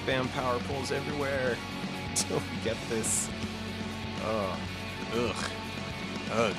spam power poles everywhere until we get this. Oh, ugh, ugh.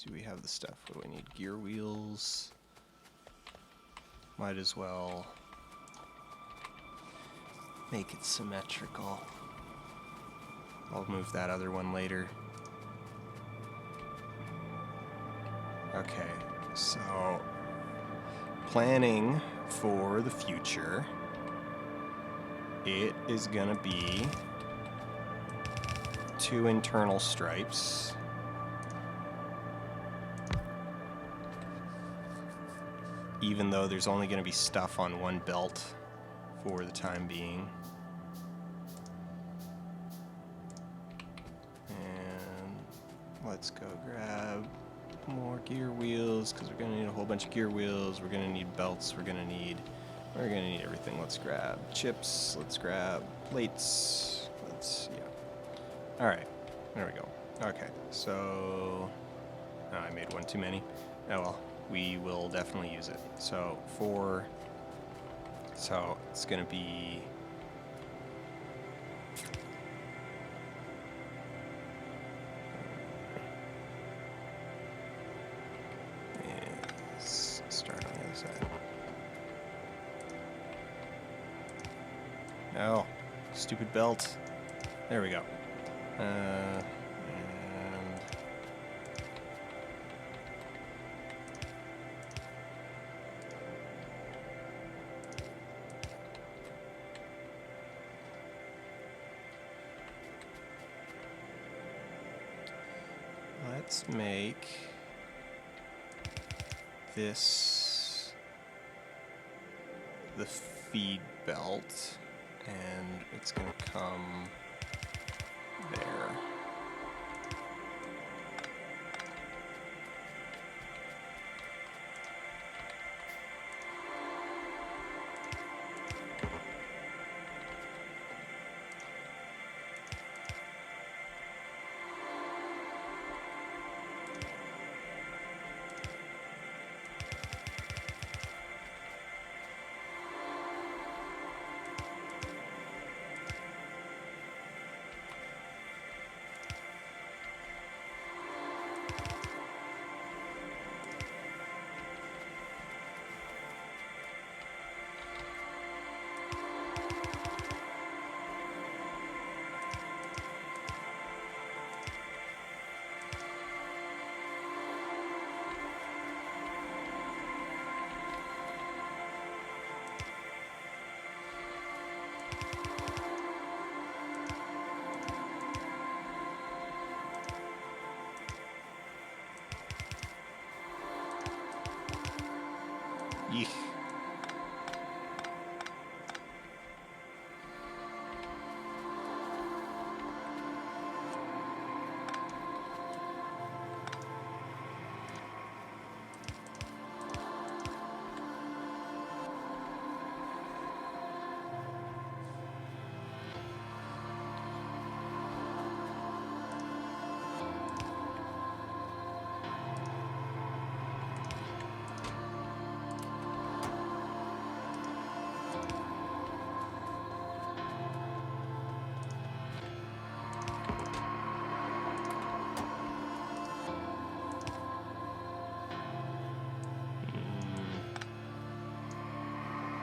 Do we have the stuff? What do we need? Gear wheels. Might as well make it symmetrical. I'll move that other one later. Okay, so planning for the future. It is gonna be 2 internal stripes. Even though there's only going to be stuff on one belt for the time being. And let's go grab more gear wheels, because we're going to need a whole bunch of gear wheels. We're going to need belts. We're going to need everything. Let's grab chips. Let's grab plates. Yeah. All right. There we go. Okay. So, oh, I made one too many. Oh well. We will definitely use it. So it's gonna be let's start on the other side. No, stupid belt. There we go. And let's make this the feed belt, and it's going to come there. Yeesh.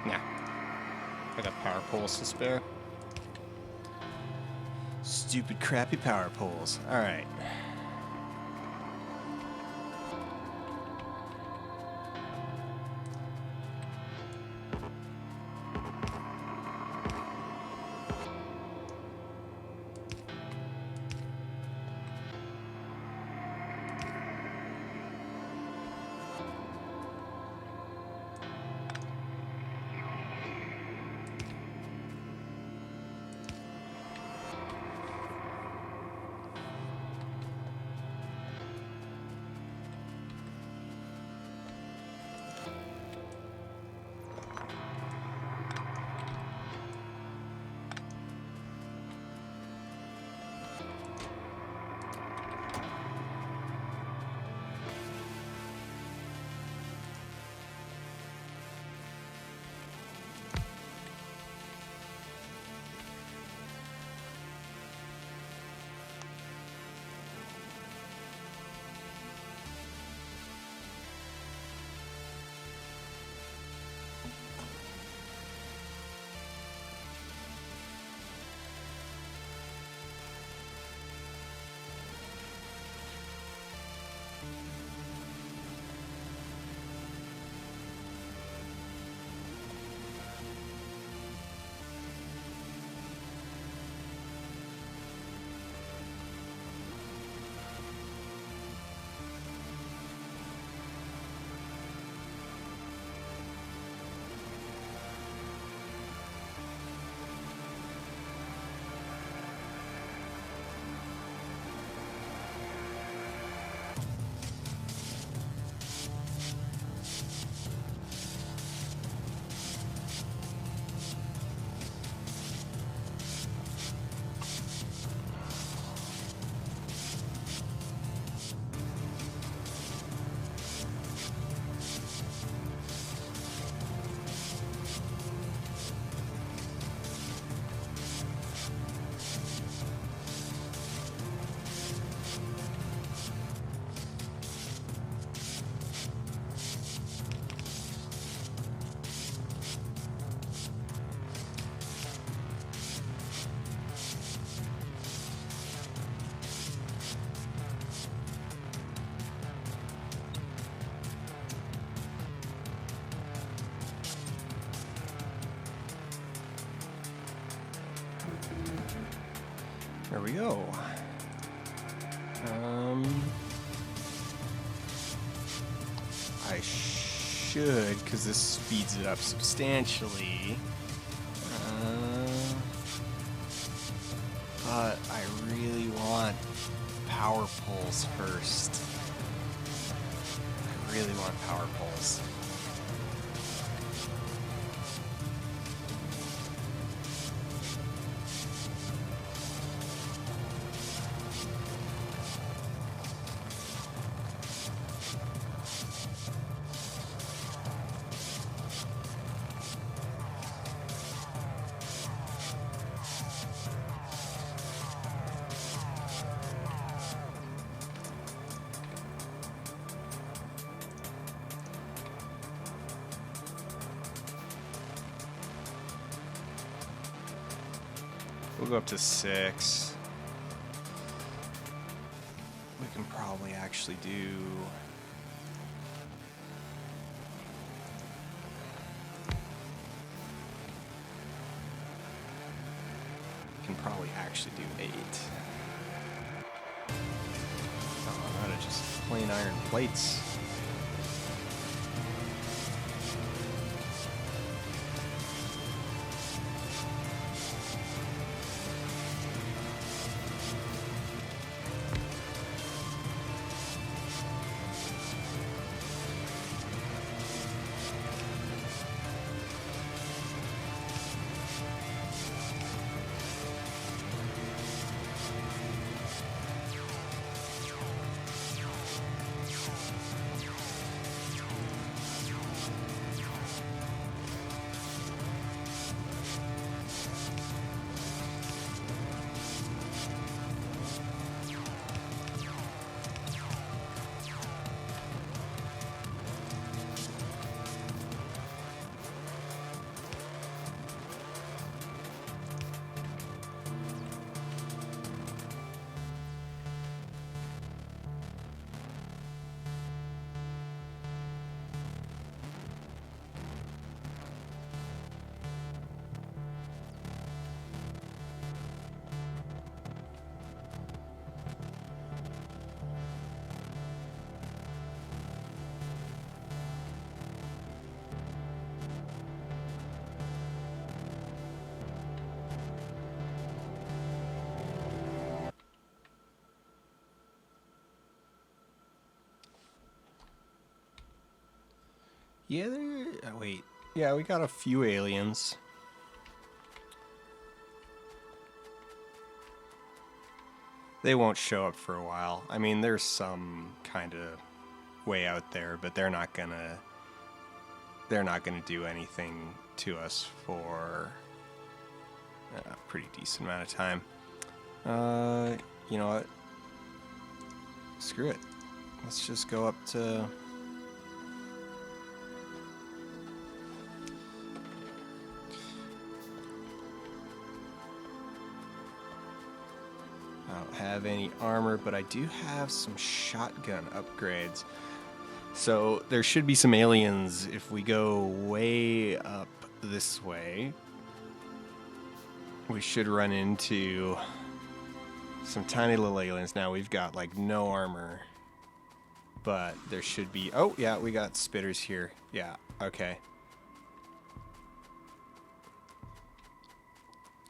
Nah. I got power poles to spare. Stupid, crappy power poles. Alright. There we go. I should, because this speeds it up substantially. But I really want power poles first. I really want power poles. We'll go up to 6. We can probably actually do... We can probably actually do 8. Oh, not just plain iron plates. Yeah, wait. Yeah, we got a few aliens. They won't show up for a while. I mean, there's some kind of way out there, but they're not gonna do anything to us for a pretty decent amount of time. You know what? Screw it. Let's just go up to... I don't have any armor, but I do have some shotgun upgrades. So there should be some aliens if we go way up this way. We should run into some tiny little aliens. Now we've got like no armor, but there should be... Oh yeah, we got spitters here. Yeah, okay.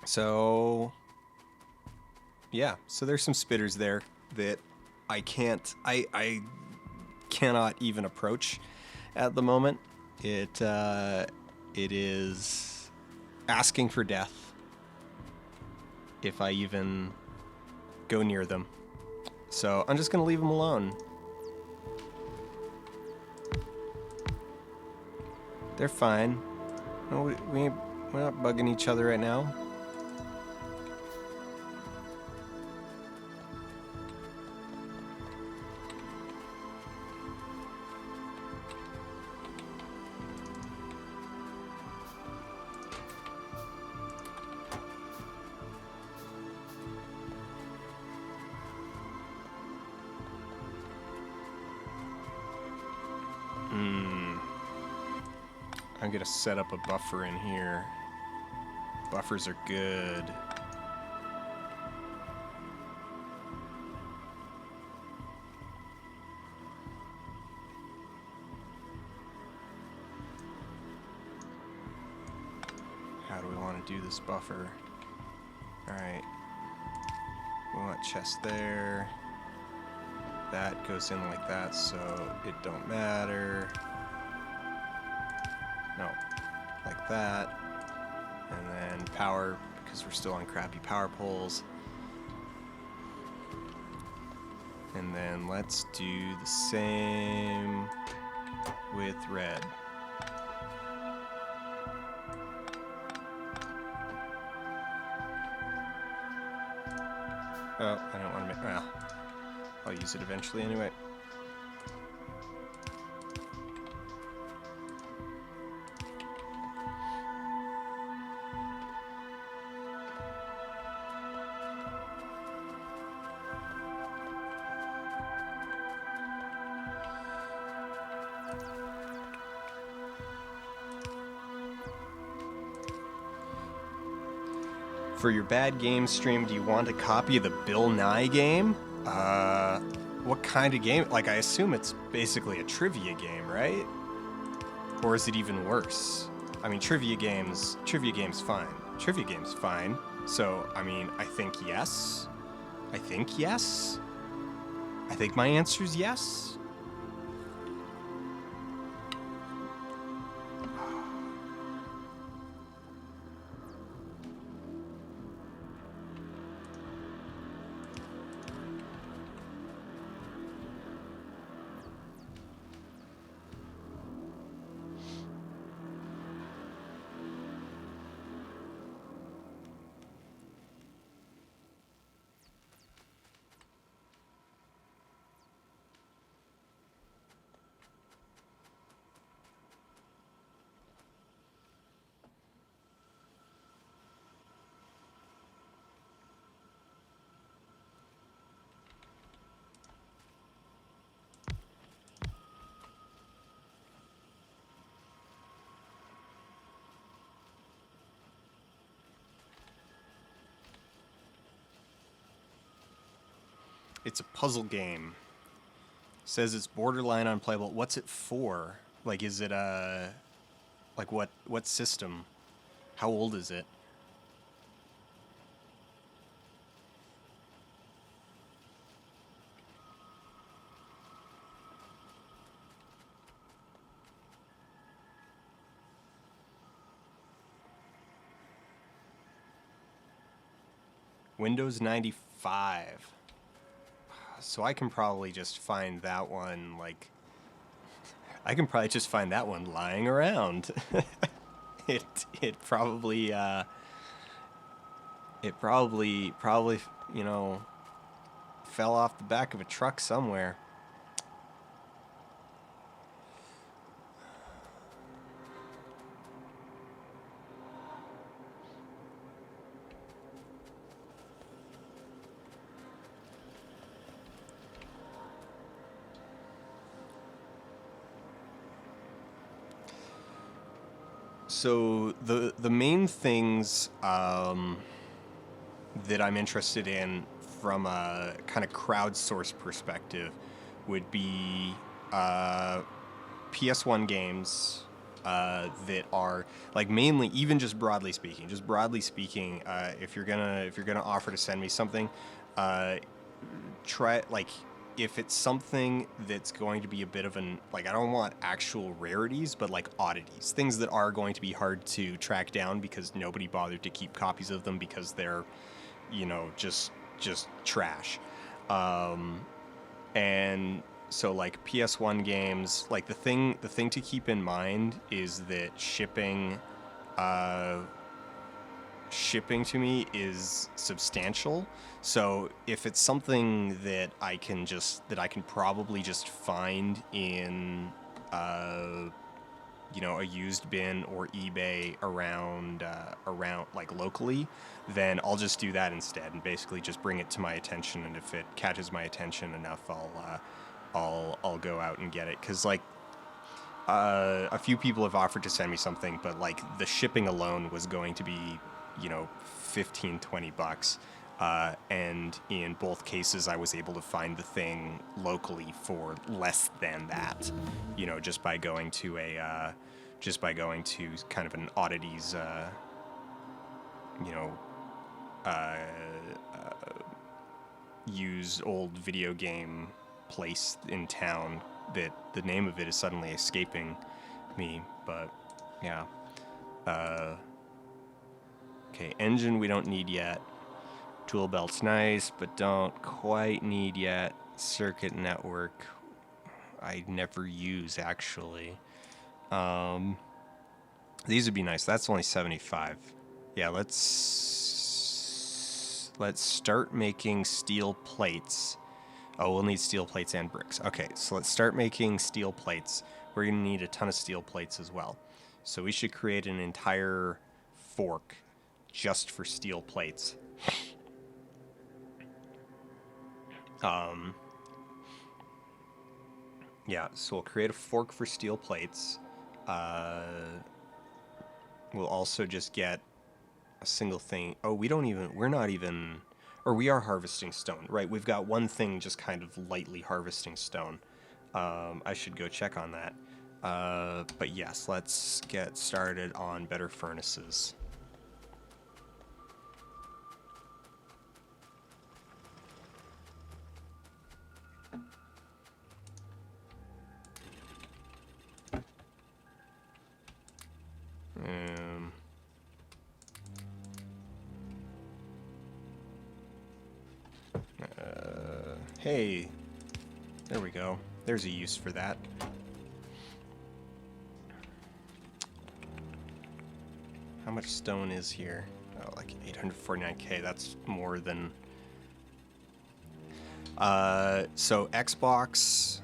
So yeah, so there's some spitters there that I cannot even approach at the moment. It is asking for death if I even go near them. So I'm just gonna leave them alone. They're fine. No, we're not bugging each other right now. I'm gonna set up a buffer in here. Buffers are good. How do we want to do this buffer? Alright. We want chest there. That goes in like that, so it don't matter. No, like that. And then power, because we're still on crappy power poles. And then let's do the same with red. Oh, I don't want to make... Well, I'll use it eventually anyway. For your bad game stream, do you want a copy of the Bill Nye game? What kind of game? Like, I assume it's basically a trivia game, right? Or is it even worse? I mean, trivia game's fine. Trivia game's fine. So, I mean, I think yes. I think yes. I think my answer's yes. It's a puzzle game. Says it's borderline unplayable. What's it for? Like, is it like what system? How old is it? Windows 95. So I can probably just find that one, like... I can probably just find that one lying around. It probably, you know, fell off the back of a truck somewhere. So the main things that I'm interested in from a kind of crowdsourced perspective would be PS1 games that are like mainly, even just broadly speaking, if you're gonna offer to send me something, try like if it's something that's going to be a bit of an, like, I don't want actual rarities, but like oddities, things that are going to be hard to track down because nobody bothered to keep copies of them because they're, you know, just trash. And so like PS1 games, like the thing to keep in mind is that shipping to me is substantial. So if it's something that I can probably just find in you know, a used bin or eBay around like locally, then I'll just do that instead and basically just bring it to my attention, and if it catches my attention enough, I'll go out and get it, cuz like a few people have offered to send me something, but like the shipping alone was going to be, you know, 15-20 bucks. And in both cases, I was able to find the thing locally for less than that, you know, just by going to kind of an oddities, you know, used old video game place in town that the name of it is suddenly escaping me, but yeah. Okay, engine we don't need yet. Tool belt's nice, but don't quite need yet. Circuit network I never use, actually. These would be nice. That's only 75. Yeah, let's start making steel plates. Oh, we'll need steel plates and bricks. Okay, so let's start making steel plates. We're going to need a ton of steel plates as well. So we should create an entire fork just for steel plates. Yeah, so we'll create a fork for steel plates. We'll also just get a single thing. Oh, we are harvesting stone, right? We've got one thing just kind of lightly harvesting stone. I should go check on that. But yes, let's get started on better furnaces. Hey, there we go. There's a use for that. How much stone is here? Oh, like 849k. That's more than... So Xbox...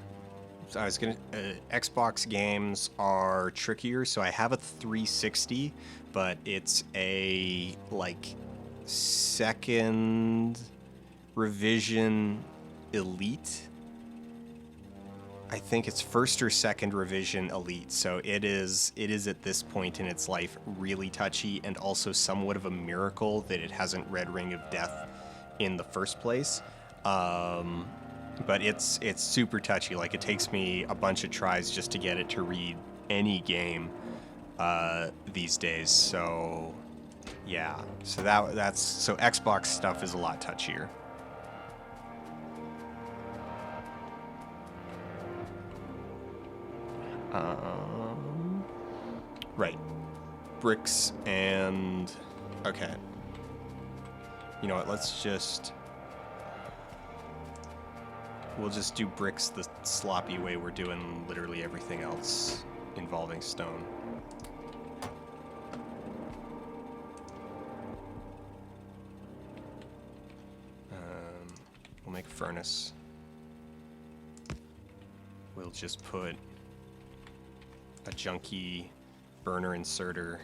Xbox games are trickier. So I have a 360, but it's a, like, second revision Elite. I think it's first or second revision Elite, so it is at this point in its life really touchy, and also somewhat of a miracle that it hasn't read Ring of Death in the first place. But it's super touchy. Like, it takes me a bunch of tries just to get it to read any game these days. So yeah, so so Xbox stuff is a lot touchier. Right. Bricks and... Okay. You know what, we'll just do bricks the sloppy way we're doing literally everything else involving stone. We'll make a furnace. We'll just put a junky burner inserter.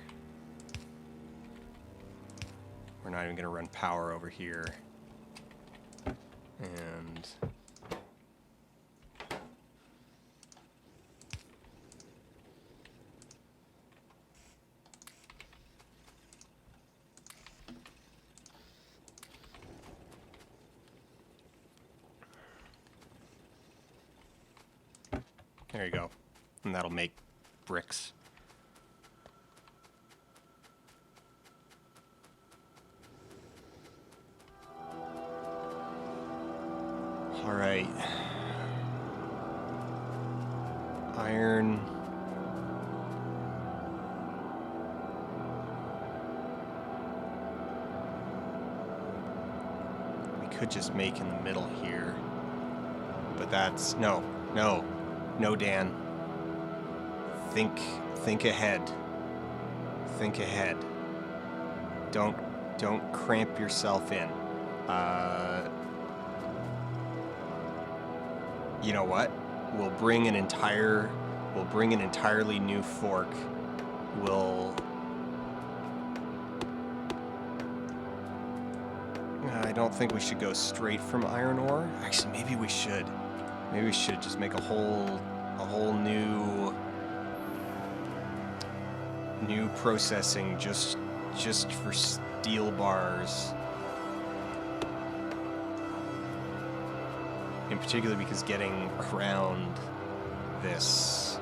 We're not even going to run power over here. And there you go. And that'll make bricks. All right. Iron. We could just make in the middle here. But that's no, Dan. Think ahead. Think ahead. Don't cramp yourself in. You know what? We'll bring an entirely new fork. I don't think we should go straight from iron ore. Actually, maybe we should. Maybe we should just make a whole new processing just for steel bars. In particular because getting around this...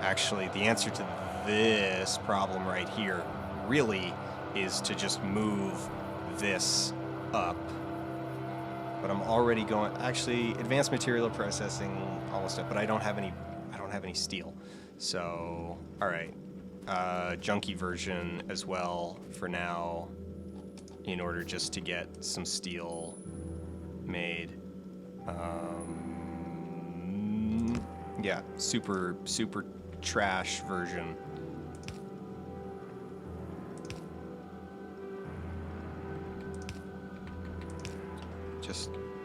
Actually, the answer to this problem right here really is to just move this up. But I'm already going... Actually, advanced material processing almost up, but I don't have any steel. So, alright. Junky version as well for now in order just to get some steel made. Yeah, super trash version.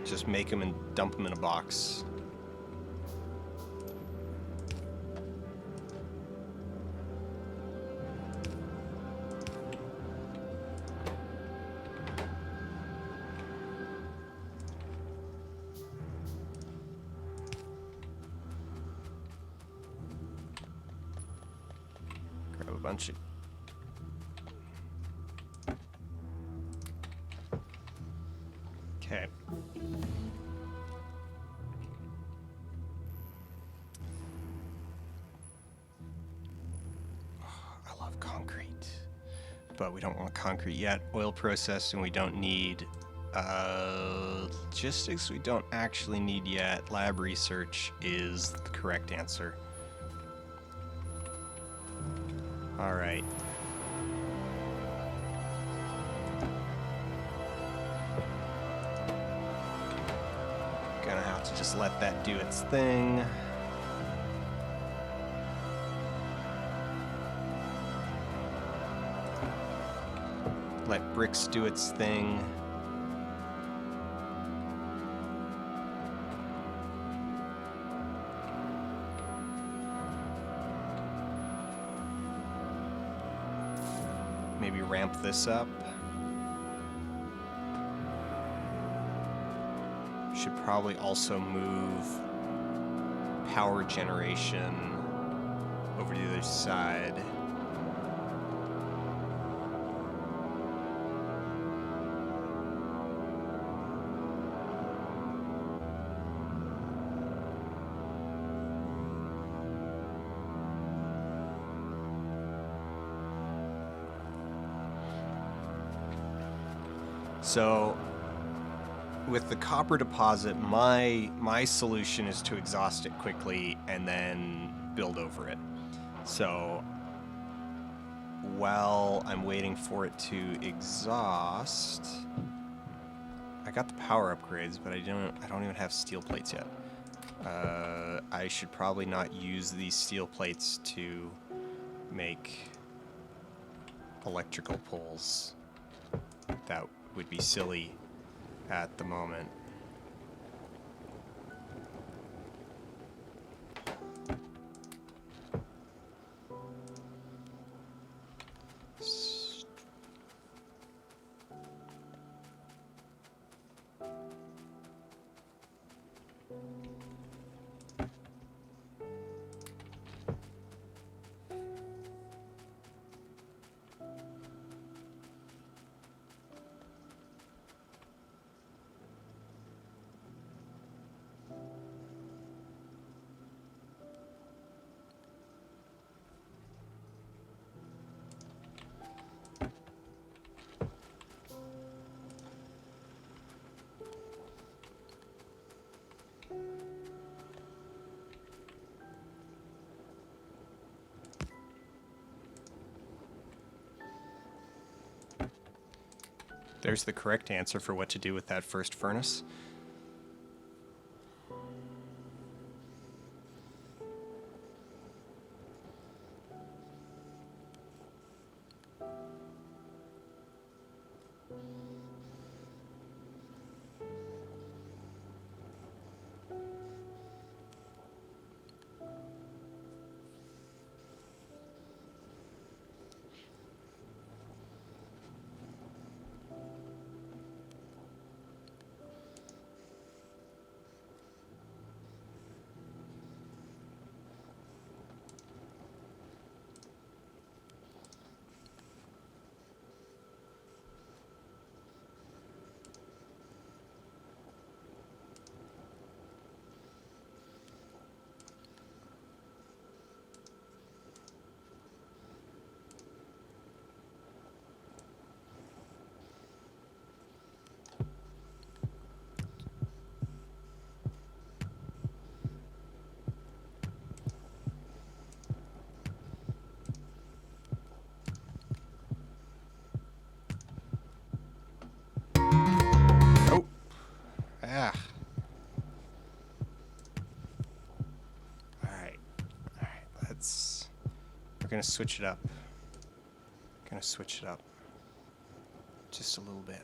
Just make them and dump them in a box. Grab a bunch of... Okay. I love concrete, but we don't want concrete yet. Oil processing we don't need. Logistics we don't actually need yet. Lab research is the correct answer. All right. Gonna have to just let that do its thing. Let bricks do its thing. Maybe ramp this up. Should probably also move power generation over to the other side. So with the copper deposit, my solution is to exhaust it quickly and then build over it. So while I'm waiting for it to exhaust, I got the power upgrades, but I don't even have steel plates yet. I should probably not use these steel plates to make electrical poles. That would be silly at the moment. There's the correct answer for what to do with that first furnace. Oh! Ah! Alright. Alright, let's... We're gonna switch it up. Gonna switch it up. Just a little bit.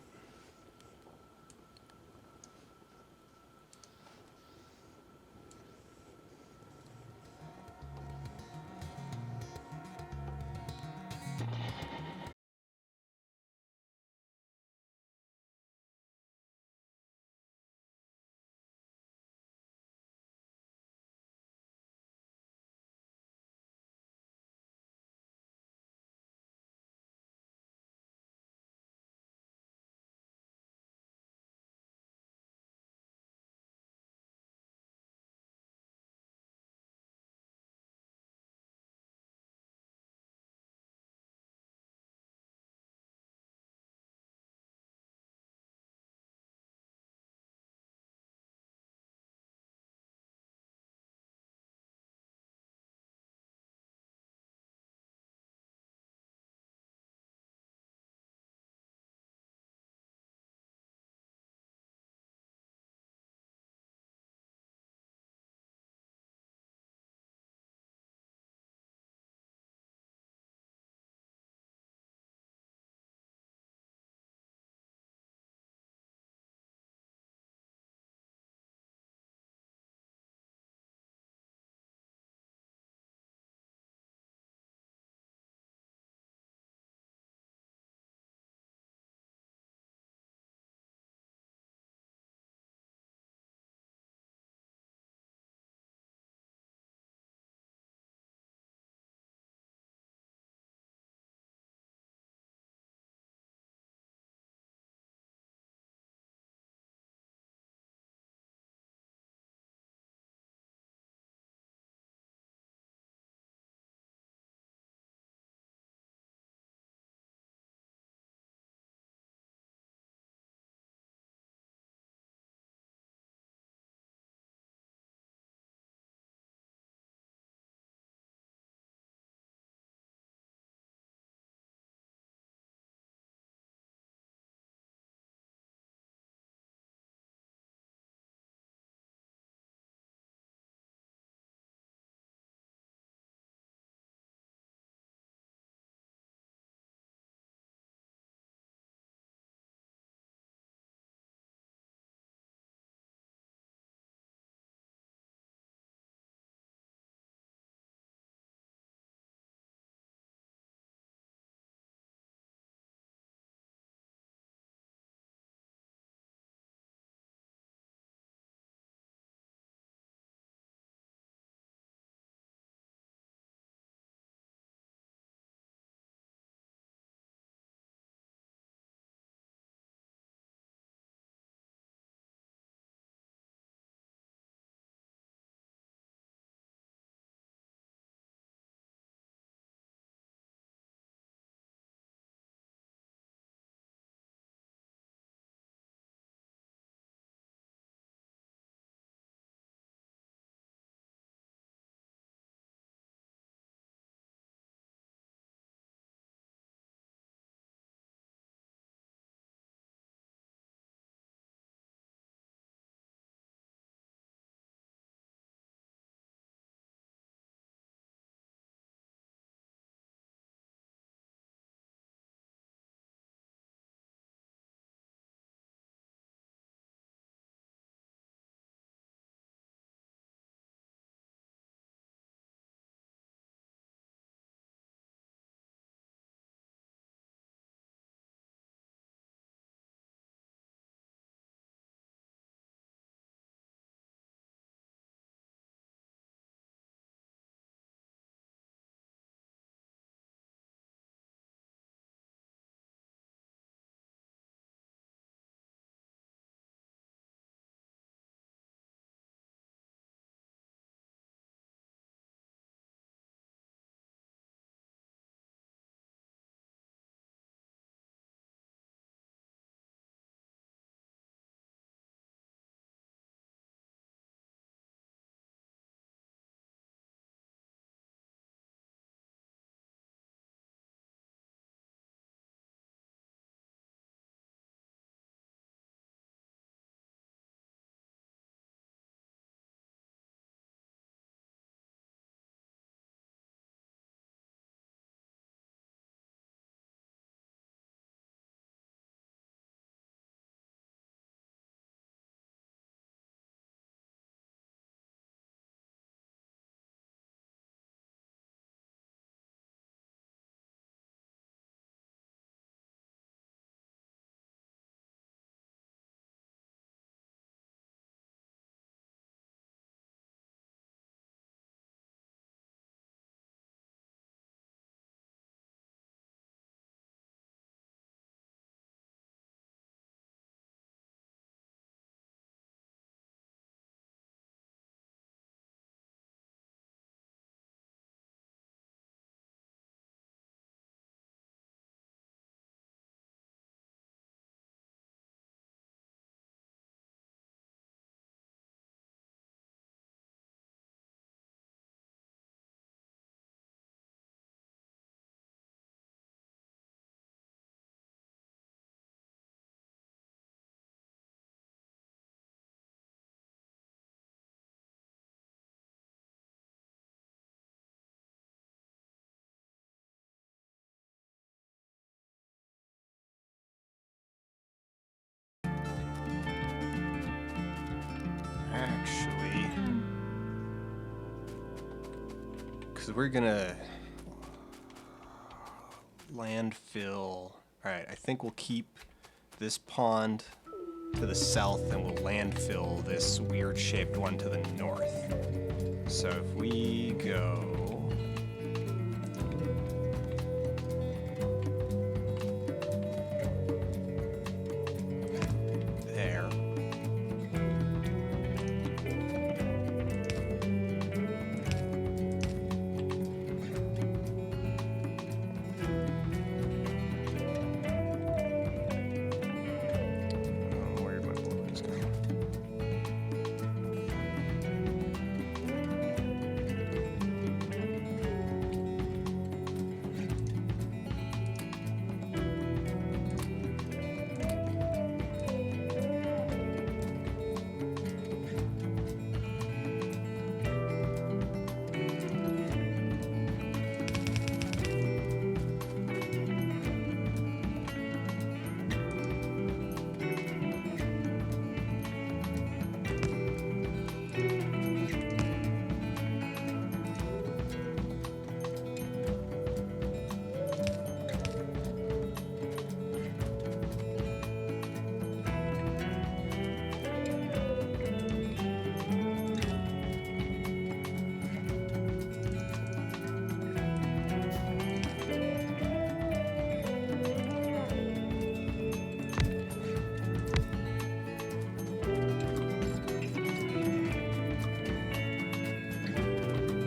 because we're gonna landfill. Alright, I think we'll keep this pond to the south and we'll landfill this weird shaped one to the north. So if we go there. Where'd my balloons go?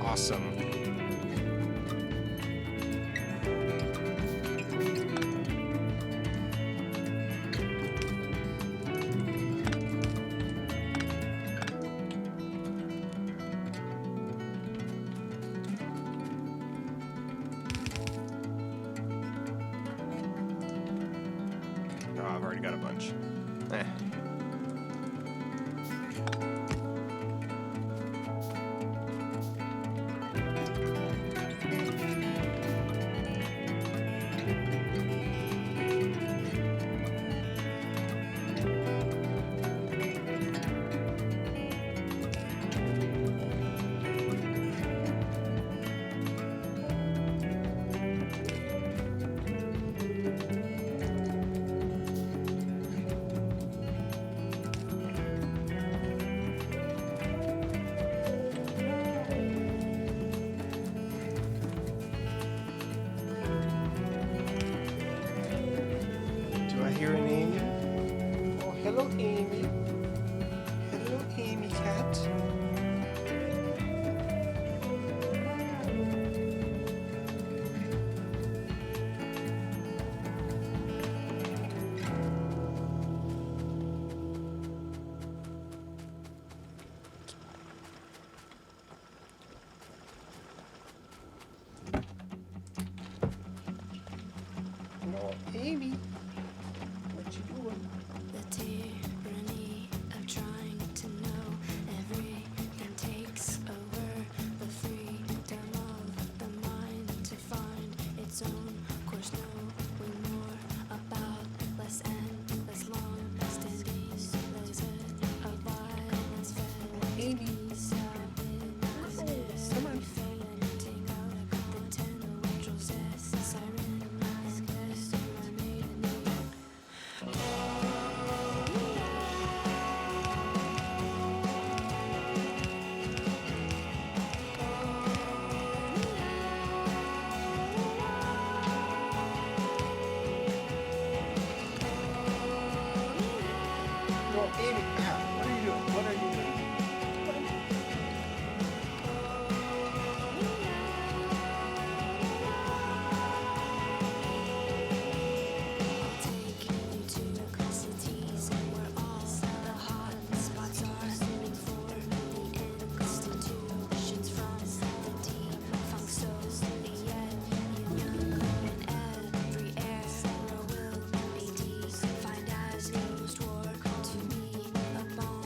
Awesome. Oh, I've already got a bunch. Eh. Do I hear an Amy? Oh, hello, Amy. Hello, Amy cat. No, Amy. What you doing? The tyranny of trying to know everything takes over the freedom of the mind to find its own course, knowing more about less and less long standing of violence fed Amy. business Come on. take out the 10 rituals siren is made in the No, Amy. Ah, what are you doing? What are you doing? Take you to cities where all the hot spots are moving for the institutions from the deep funk so yet you know in every era will be defined as post-war to be a bomb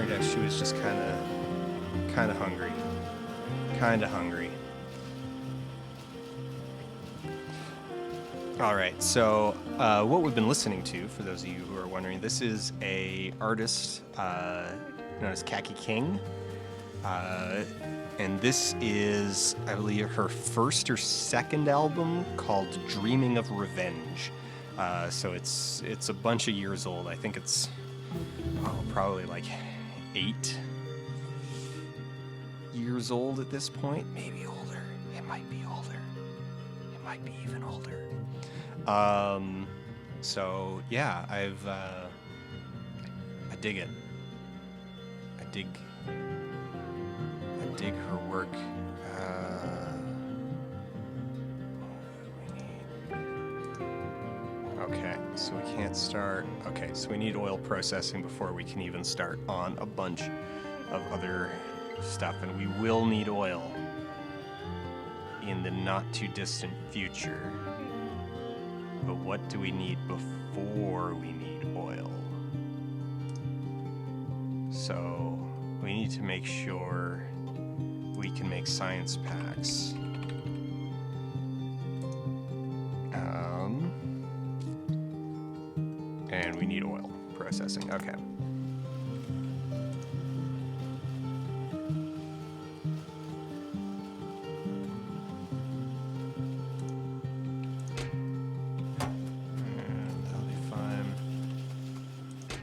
figured out she was just kind of hungry. Kind of hungry. All right, so what we've been listening to, for those of you who are wondering, this is a artist known as Khaki King. And this is, I believe, her first or second album called Dreaming of Revenge. So it's a bunch of years old. I think it's probably like 8 years old at this point. Maybe older. It might be older. It might be even older. So yeah, I dig it. I dig her work. Okay, so we can't start. Okay, so we need oil processing before we can even start on a bunch of other stuff, and we will need oil in the not too distant future. But what do we need before we need oil? So we need to make sure we can make science packs. And we need oil processing. Okay. And that'll be fine.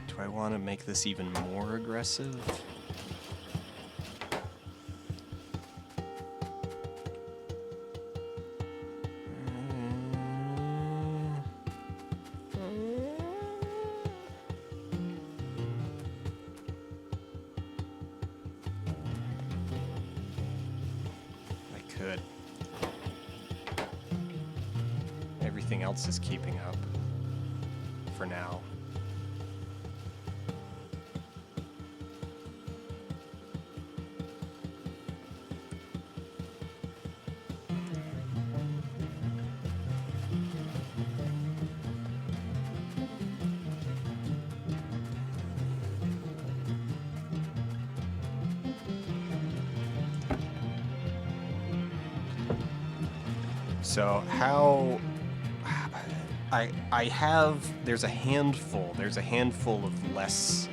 Do I want to make this even more aggressive? Could. Everything else is keeping up for now. So how I have there's a handful of less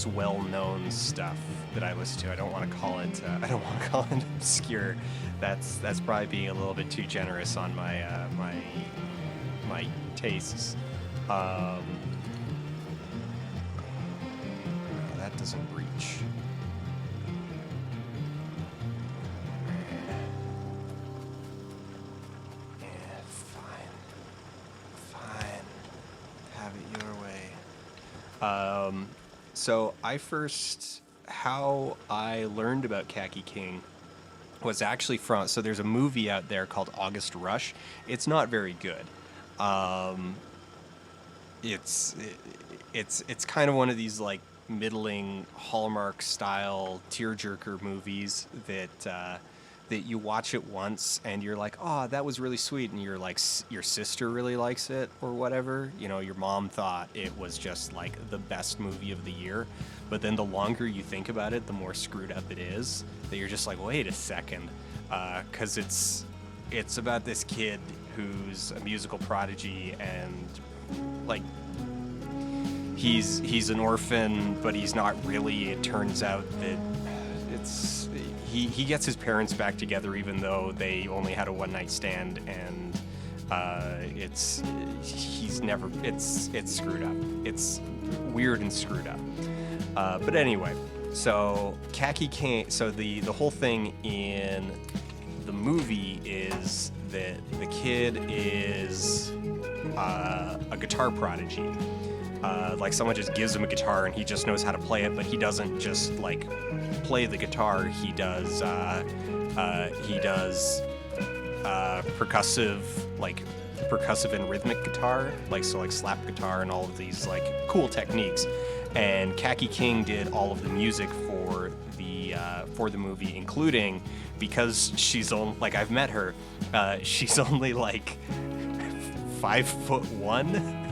well-known stuff that I listen to. I don't want to call it obscure. That's probably being a little bit too generous on my my tastes. That doesn't reach. So how I learned about Khaki King was actually so there's a movie out there called August Rush. It's not very good. It's kind of one of these like middling Hallmark style tearjerker movies that you watch it once and you're like, oh, that was really sweet, and you're like, your sister really likes it or whatever. You know, your mom thought it was just like the best movie of the year. But then the longer you think about it, the more screwed up it is. That you're just like, wait a second, because it's about this kid who's a musical prodigy, and like he's an orphan, but he's not really. It turns out that he gets his parents back together even though they only had a one-night stand, and it's screwed up. It's weird and screwed up. But anyway, so Khaki King. So the whole thing in the movie is that the kid is a guitar prodigy. Like someone just gives him a guitar and he just knows how to play it, but he doesn't just like play the guitar. He does percussive and rhythmic guitar, like slap guitar and all of these like cool techniques. And Khaki King did all of the music for the movie, including, because she's only like, I've met her, she's only like 5'1",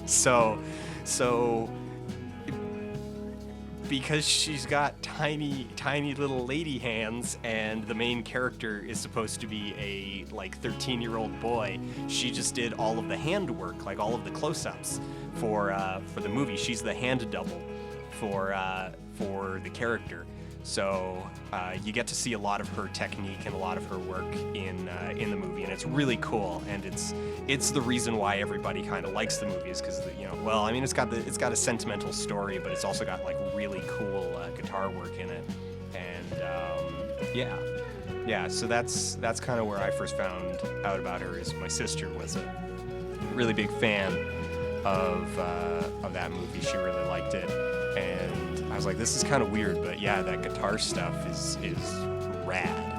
so because she's got tiny little lady hands, and the main character is supposed to be a like 13-year-old boy, she just did all of the hand work, like all of the close-ups for the movie. She's the hand double for the character. So you get to see a lot of her technique and a lot of her work in the movie, and it's really cool. And it's the reason why everybody kind of likes the movie, is because well, I mean, it's got a sentimental story, but it's also got like really cool guitar work in it. And yeah. So that's kind of where I first found out about her. Is my sister was a really big fan of that movie. She really liked it, and I was like, this is kind of weird, but yeah, that guitar stuff is rad.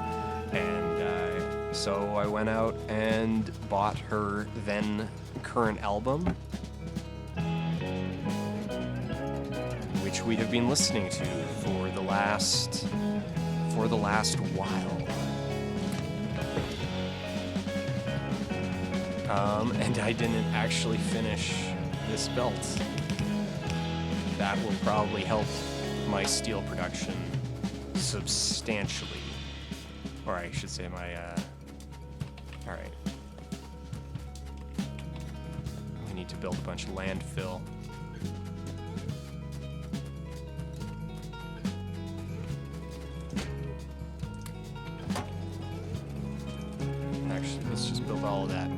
And so I went out and bought her then current album, which we have been listening to for the last while. And I didn't actually finish this belt. That will probably help my steel production substantially. Or I should say my, alright. We need to build a bunch of landfill. Actually, let's just build all of that.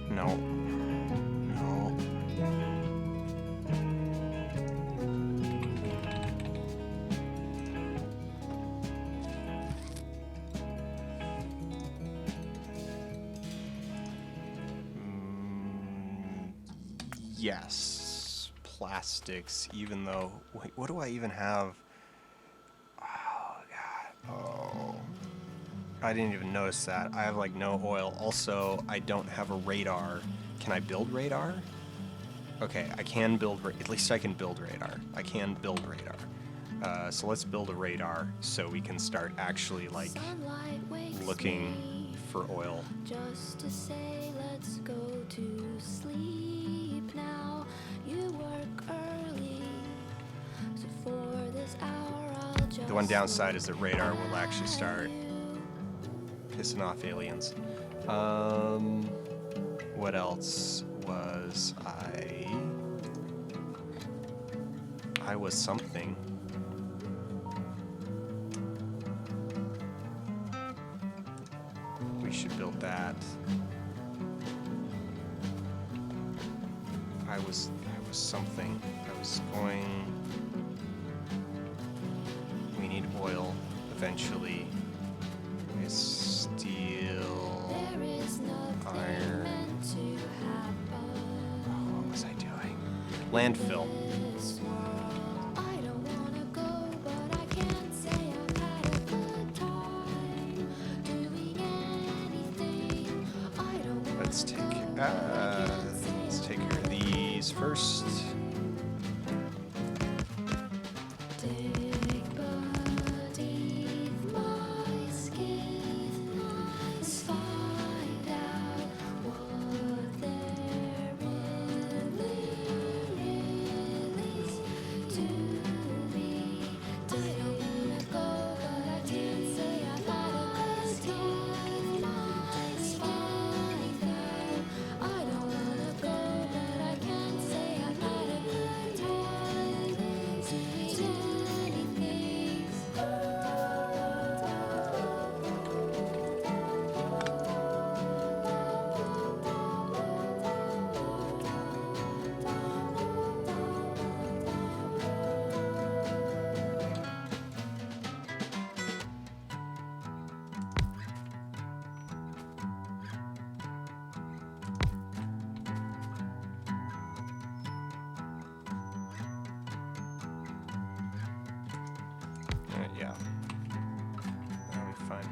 No. Yes. Plastics, even though... Wait, what do I even have? Oh, God. Oh. I didn't even notice that. I have, like, no oil. Also, I don't have a radar. Can I build radar? Okay, I can build... At least I can build radar. I can build radar. So let's build a radar so we can start actually, like, looking for oil. Just to say, let's go to sleep now. You work early, so for this hour I'll just... The one downside is that radar will actually start pissing off aliens. What else was I? I was something. We should build that. I was something. I was going... We need oil eventually. Steel, iron. Oh, what was I doing? Landfill. Let's take care of these first. Yeah. That'll be fine.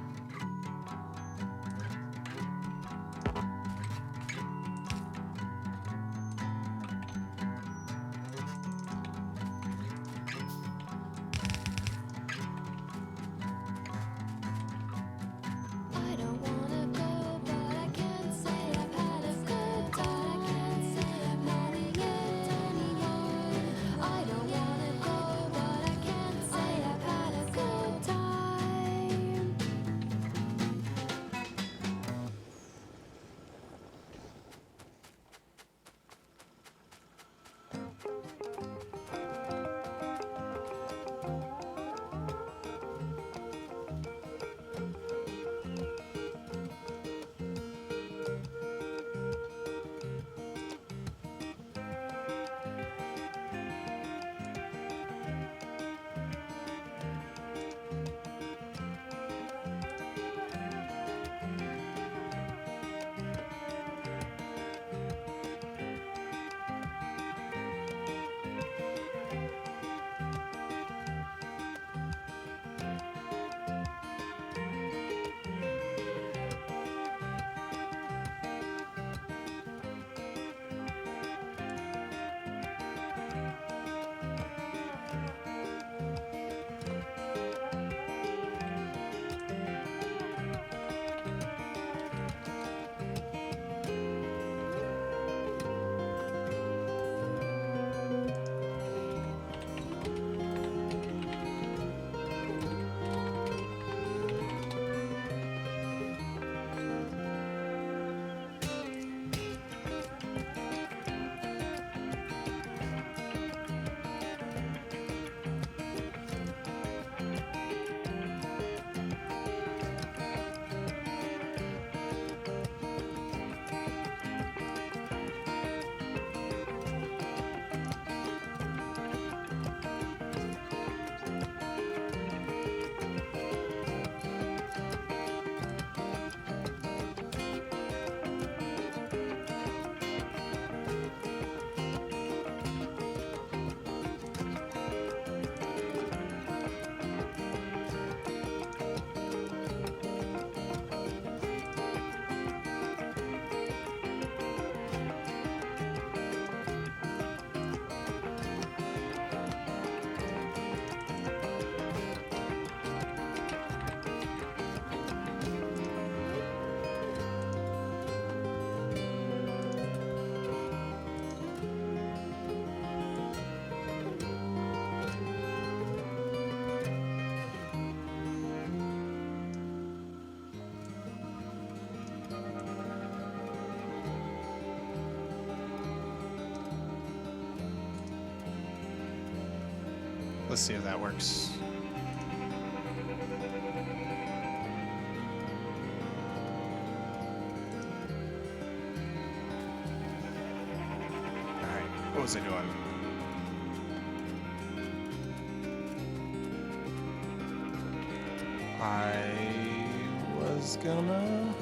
Let's see if that works. Alright, what was I doing? I was gonna...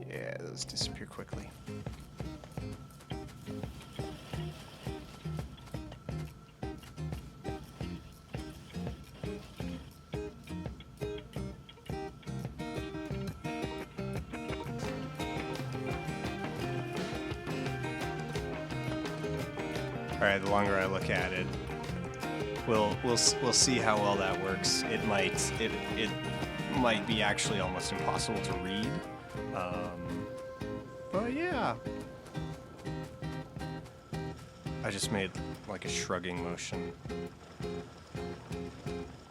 Yeah, those disappear quickly. Alright, the longer I look at it, we'll see how well that works. It might be actually almost impossible to read. But yeah. I just made like a shrugging motion.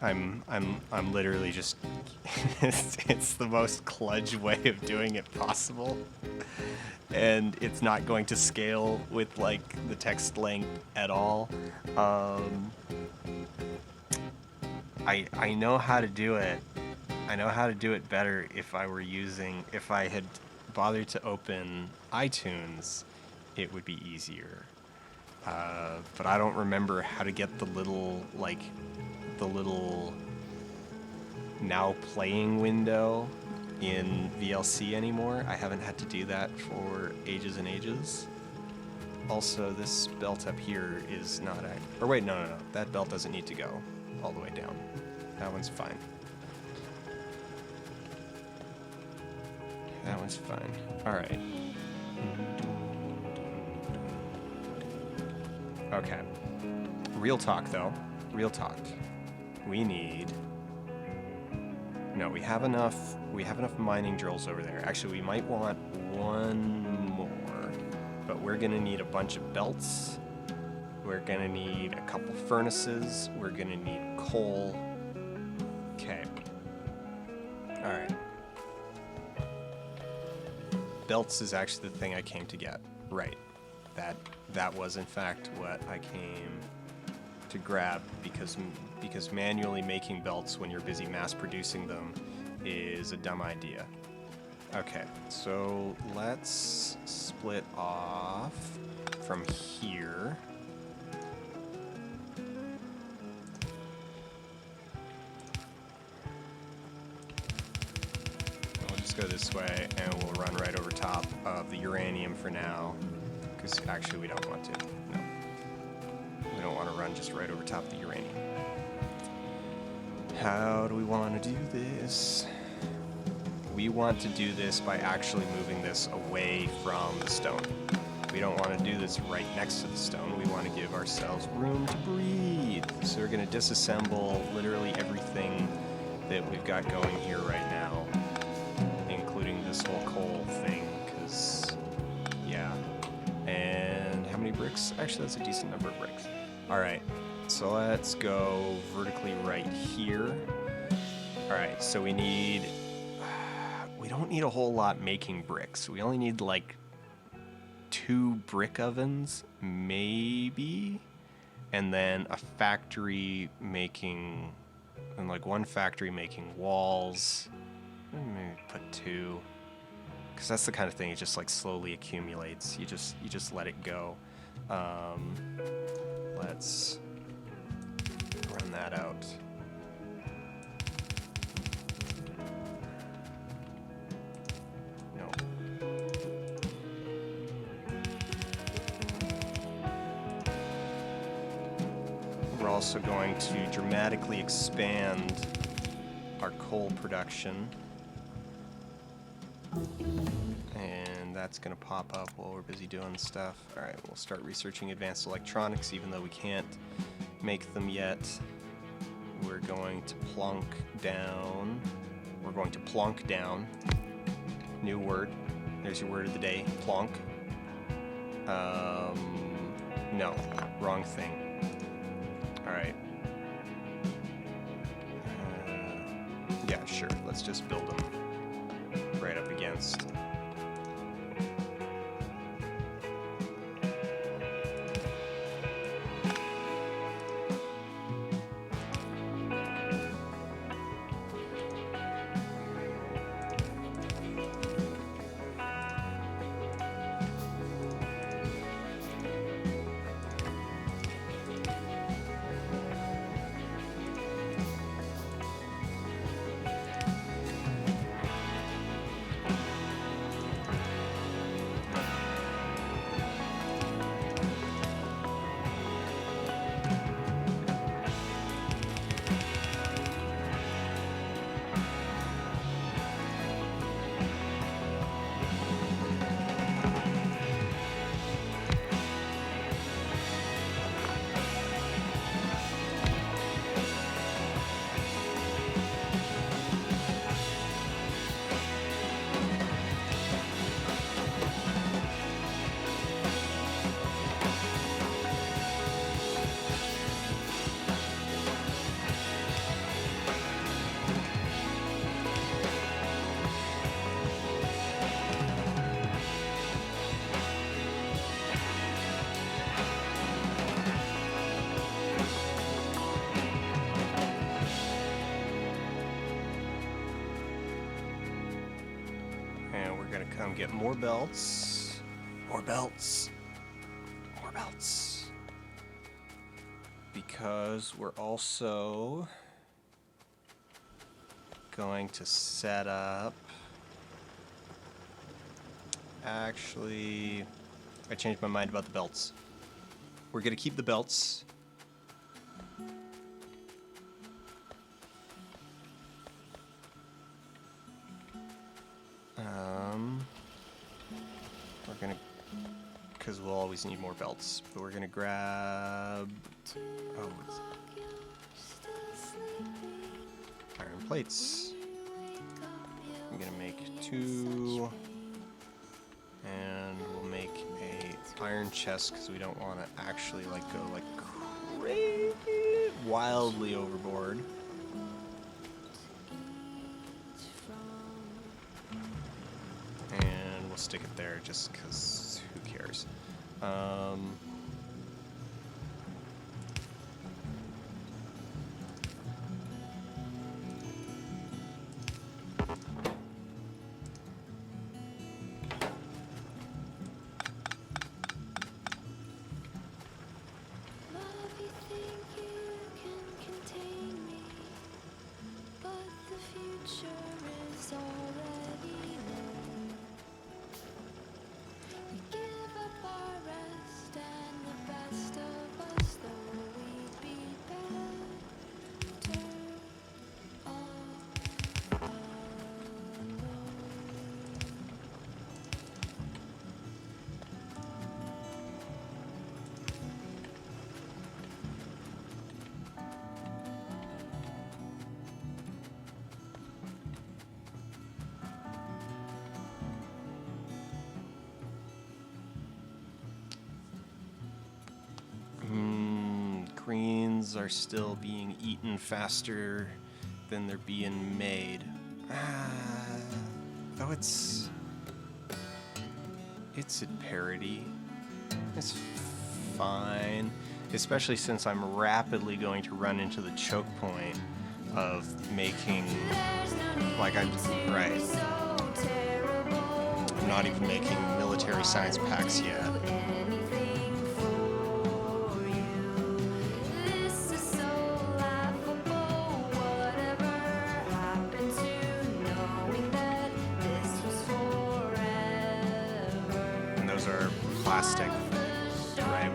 I'm literally just it's the most kludge way of doing it possible. And it's not going to scale with like the text length at all. I know how to do it. I know how to do it better if I had bothered to open iTunes, it would be easier. But I don't remember how to get the little now playing window in VLC anymore. I haven't had to do that for ages and ages. Also, this belt up here is not or wait, no. That belt doesn't need to go all the way down. That one's fine. That one's fine. Alright. Okay. Real talk, though. Real talk. We need... No, we have enough mining drills over there. Actually, we might want one more. But we're gonna need a bunch of belts. We're gonna need a couple furnaces. We're gonna need coal. Okay. Alright. Belts is actually the thing I came to get. Right. That was in fact what I came to grab because manually making belts when you're busy mass producing them is a dumb idea. Okay, so let's split off from here. We'll just go this way and we'll run right over top of the uranium for now. Because actually we don't want to. No. We don't want to run just right over top of the uranium. How do we want to do this? We want to do this by actually moving this away from the stone. We don't want to do this right next to the stone. We want to give ourselves room to breathe. So we're going to disassemble literally everything that we've got going here right now, including this whole coal thing, because, yeah. And how many bricks? Actually, that's a decent number of bricks. All right, so let's go vertically right here. All right, so we don't need a whole lot making bricks. We only need like 2 brick ovens, maybe, and then a factory making, and like 1 factory making walls. Maybe put 2. Because that's the kind of thing it just like slowly accumulates. You just let it go. Let's run that out. No. We're also going to dramatically expand our coal production. And that's going to pop up while we're busy doing stuff. Alright, we'll start researching advanced electronics, even though we can't make them yet. we're going to plunk down. We're going to plonk down. New word. There's your word of the day. Plonk. No, wrong thing. All right. Yeah, sure. Let's just build them right up against. Come get more belts. More belts. More belts. Because we're also going to set up... Actually, I changed my mind about the belts. We're going to keep the belts. We're gonna, because we'll always need more belts, but we're gonna grab, iron plates. I'm gonna make 2, and we'll make a iron chest because we don't want to actually like go like crazy, wildly overboard. We'll stick it there just because who cares? Greens are still being eaten faster than they're being made. Oh, it's at parity. It's fine, especially since I'm rapidly going to run into the choke point of making, like I'm not even making military science packs yet. Plastic, right?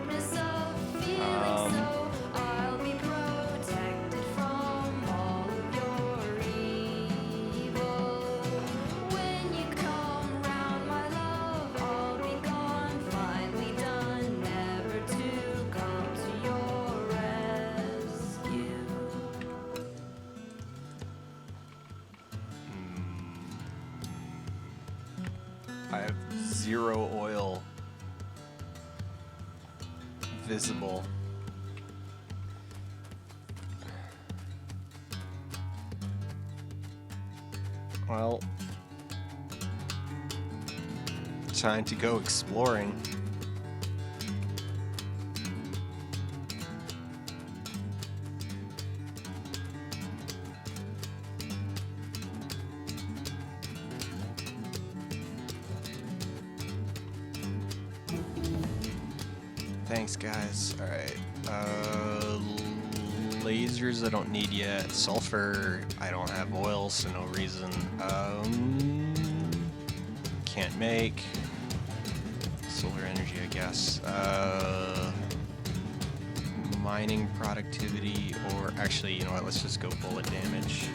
I have 0 oil visible. Well, time to go exploring. Thanks, guys. Alright. Lasers I don't need yet. Sulfur, I don't have oil, so no reason. Can't make. Solar energy, I guess. Mining productivity, or actually, you know what, let's just go bullet damage.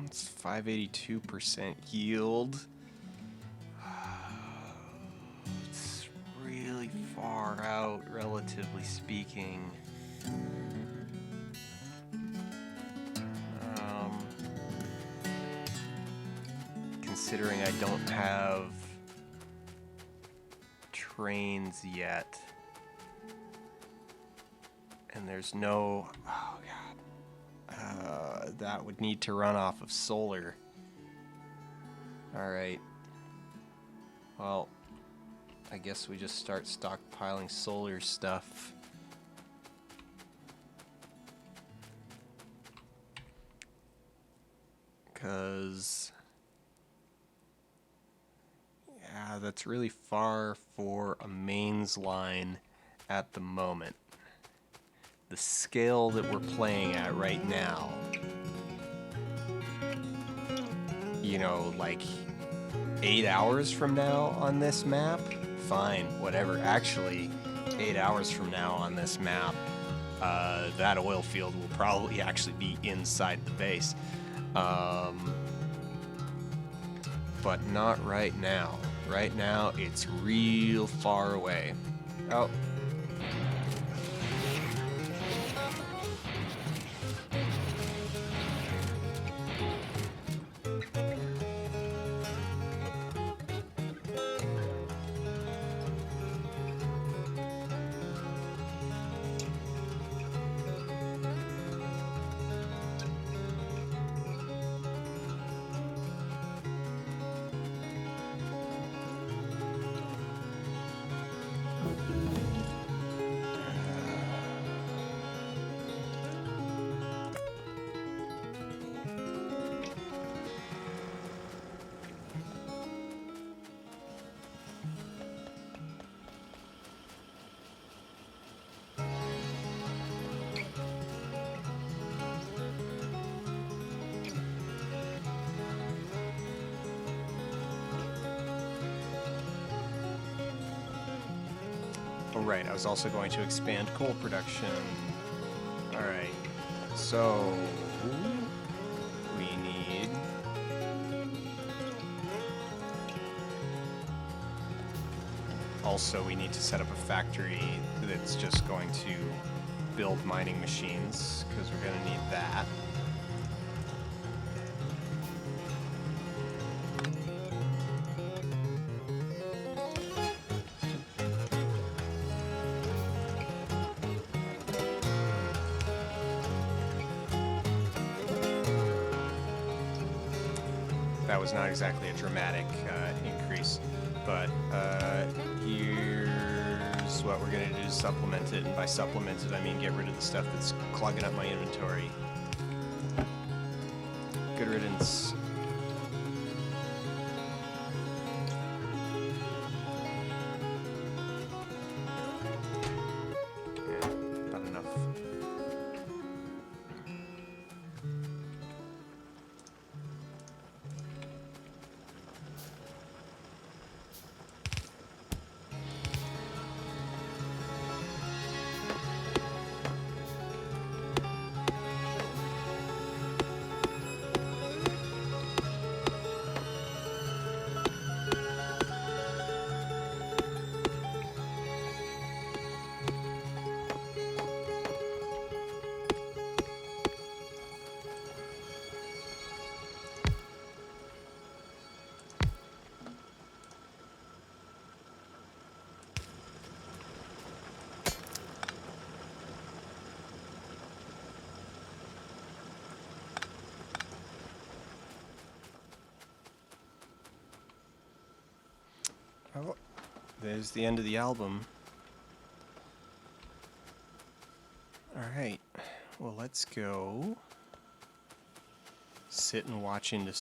It's 582% yield. It's really far out, relatively speaking. Considering I don't have trains yet. And there's no, oh god, that would need to run off of solar. Alright. Well, I guess we just start stockpiling solar stuff. Because, yeah, that's really far for a mains line at the moment. The scale that we're playing at right now, you know, like 8 hours from now on this map, fine, whatever. Actually, 8 hours from now on this map, that oil field will probably actually be inside the base. But not right now. Right now, it's real far away. Oh. Right, I was also going to expand coal production. Alright, so we need also we need to set up a factory that's just going to build mining machines, because we're going to need that. That was not exactly a dramatic increase. But here's what we're gonna do to supplement it, and by supplement it I mean get rid of the stuff that's clogging up my inventory. Good riddance. Yeah, not enough. Oh, there's the end of the album. Alright, well let's go sit and watch into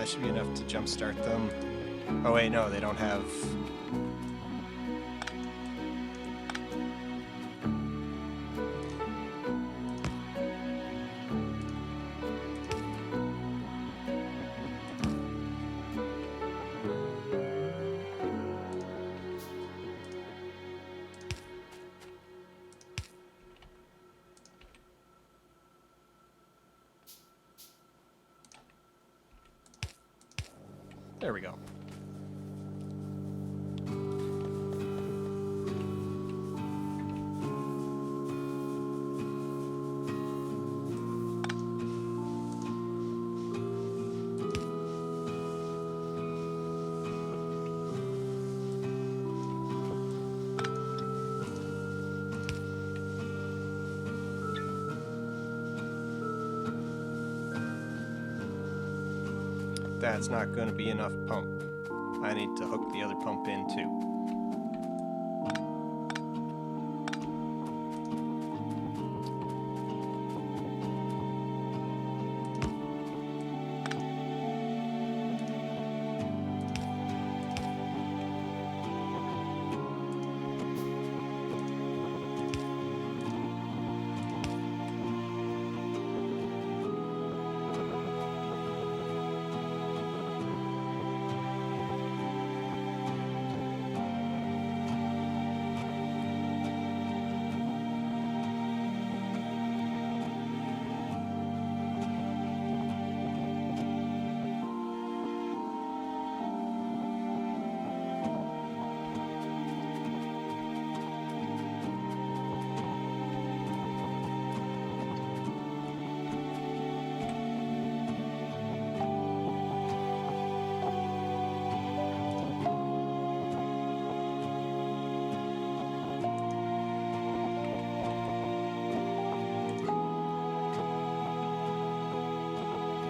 that should be enough to jumpstart them. Oh wait, no, they don't have... There we go. That's not going to be enough pump. I need to hook the other pump in too.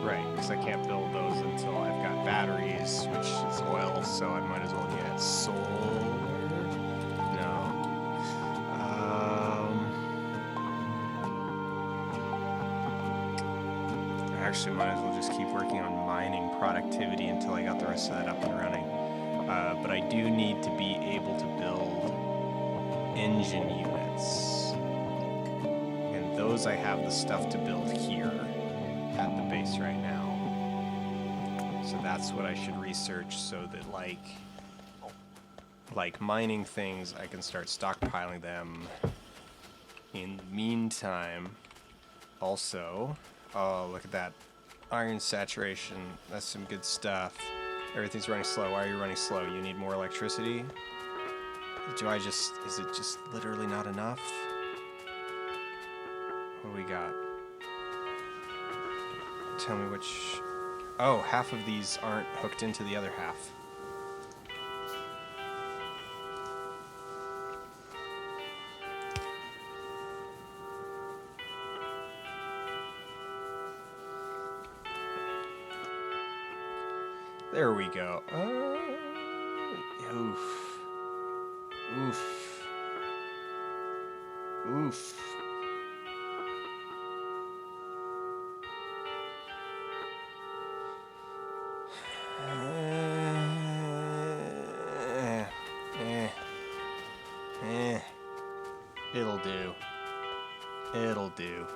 Right, because I can't build those until I've got batteries, which is oil, so I might as well get solar. No. I actually might as well just keep working on mining productivity until I got the rest of that up and running. But I do need to be able to build engine units. And those I have the stuff to build here at the base right now. So that's what I should research so that like mining things, I can start stockpiling them. In the meantime, also, oh, look at that. Iron saturation, that's some good stuff. Everything's running slow. Why are you running slow? You need more electricity? Is it just literally not enough? What do we got? Tell me which... Oh, half of these aren't hooked into the other half. There we go. Oof. Oof. Oof. It'll do. It'll do.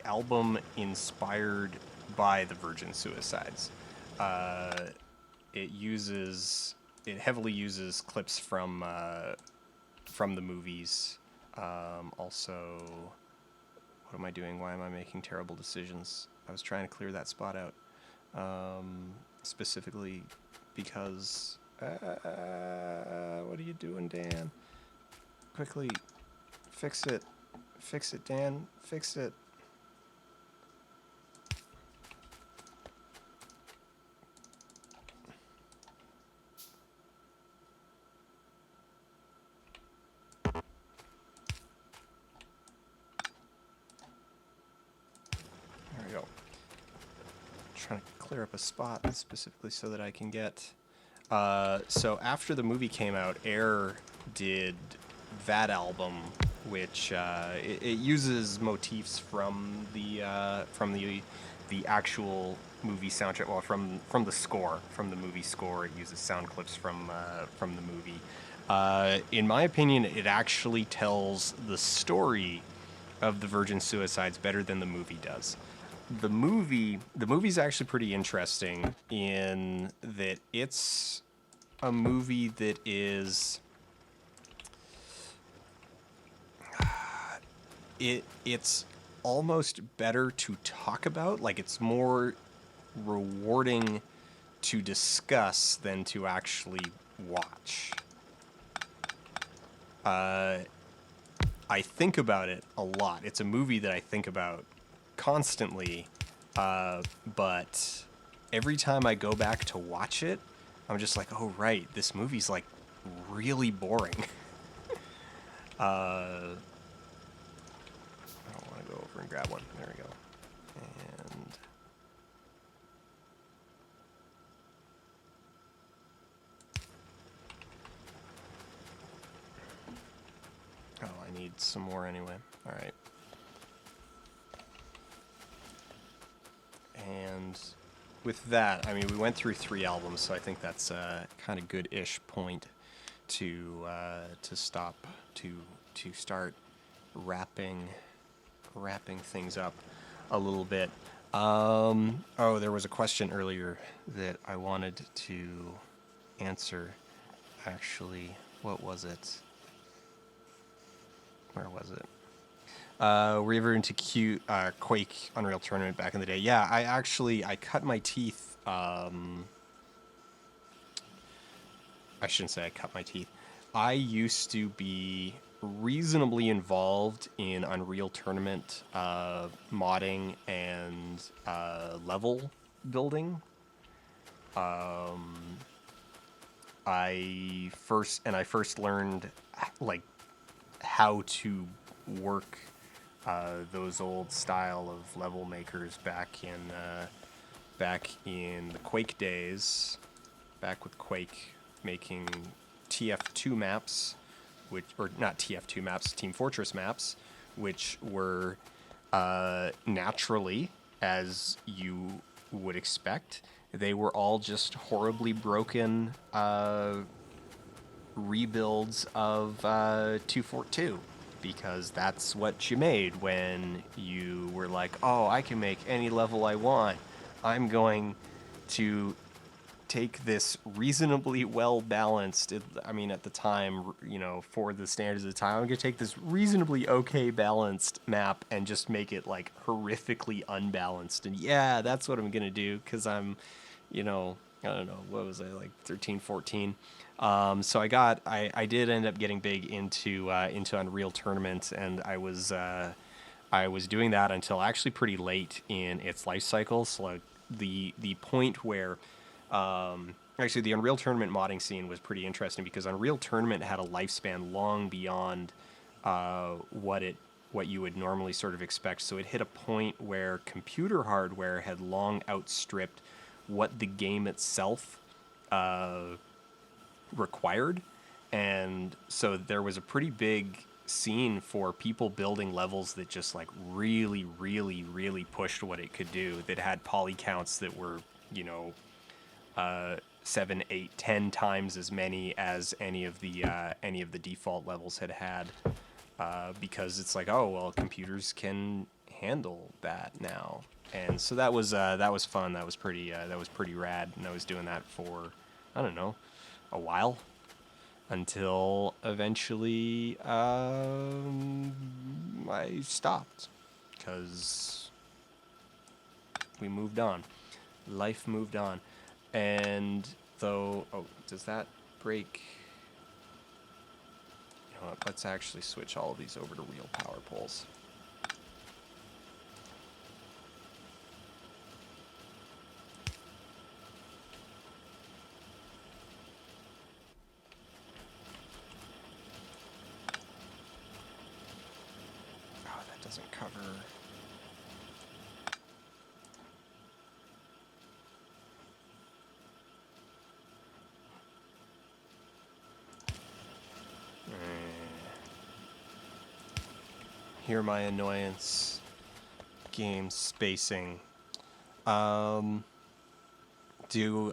album inspired by the Virgin Suicides. Uh, it heavily uses clips from the movies. Also, what am I doing? Why am I making terrible decisions? I was trying to clear that spot out. Specifically because... what are you doing, Dan? Quickly, fix it. Fix it, Dan. Fix it. There we go. Trying to clear up a spot specifically so that I can get... so after the movie came out, Air did that album, which it uses motifs from the actual movie soundtrack. Well, from the score, from the movie score. It uses sound clips from the movie. In my opinion, it actually tells the story of the Virgin Suicides better than the movie does. The movie's actually pretty interesting in that it's a movie that is it's almost better to talk about. Like, it's more rewarding to discuss than to actually watch. I think about it a lot. It's a movie that I think about constantly, but every time I go back to watch it, I'm just like, oh right, this movie's like really boring. I don't want to go over and grab one. There we go. And oh, I need some more anyway. All right. And with that, I mean, we went through 3 albums, so I think that's a kind of good-ish point to stop to start wrapping things up a little bit. Oh, there was a question earlier that I wanted to answer. Actually, what was it? Where was it? Were you ever into Quake Unreal Tournament back in the day? Yeah, I cut my teeth. I shouldn't say I cut my teeth. I used to be reasonably involved in Unreal Tournament modding and level building. I first learned like how to work those old style of level makers back in the Quake days, back with Quake making TF2 maps, or not TF2 maps, Team Fortress maps, which were naturally, as you would expect, they were all just horribly broken rebuilds of 2.4.2, because that's what you made when you were like, oh, I can make any level I want. I'm going to take this reasonably well balanced, I mean, at the time, you know, for the standards of the time, I'm going to take this reasonably okay balanced map and just make it like horrifically unbalanced. And yeah, that's what I'm going to do, because I'm, you know, I don't know, what was I, like 13, 14? So I did end up getting big into Unreal Tournament, and I was doing that until actually pretty late in its life cycle. So like the point where actually the Unreal Tournament modding scene was pretty interesting, because Unreal Tournament had a lifespan long beyond what you would normally sort of expect. So it hit a point where computer hardware had long outstripped what the game itself required. And so there was a pretty big scene for people building levels that just like really, really, really pushed what it could do, that had poly counts that were, you know, 7, 8, 10 times as many as any of the default levels had, because it's like, oh well, computers can handle that now. And so that was fun. That was pretty rad. And I was doing that for, I don't know, a while, until eventually I stopped because we moved on. Life moved on. And though, oh, does that break? You know what, let's actually switch all of these over to real power poles. Oh, that doesn't cover. Hear my annoyance. Game spacing. Do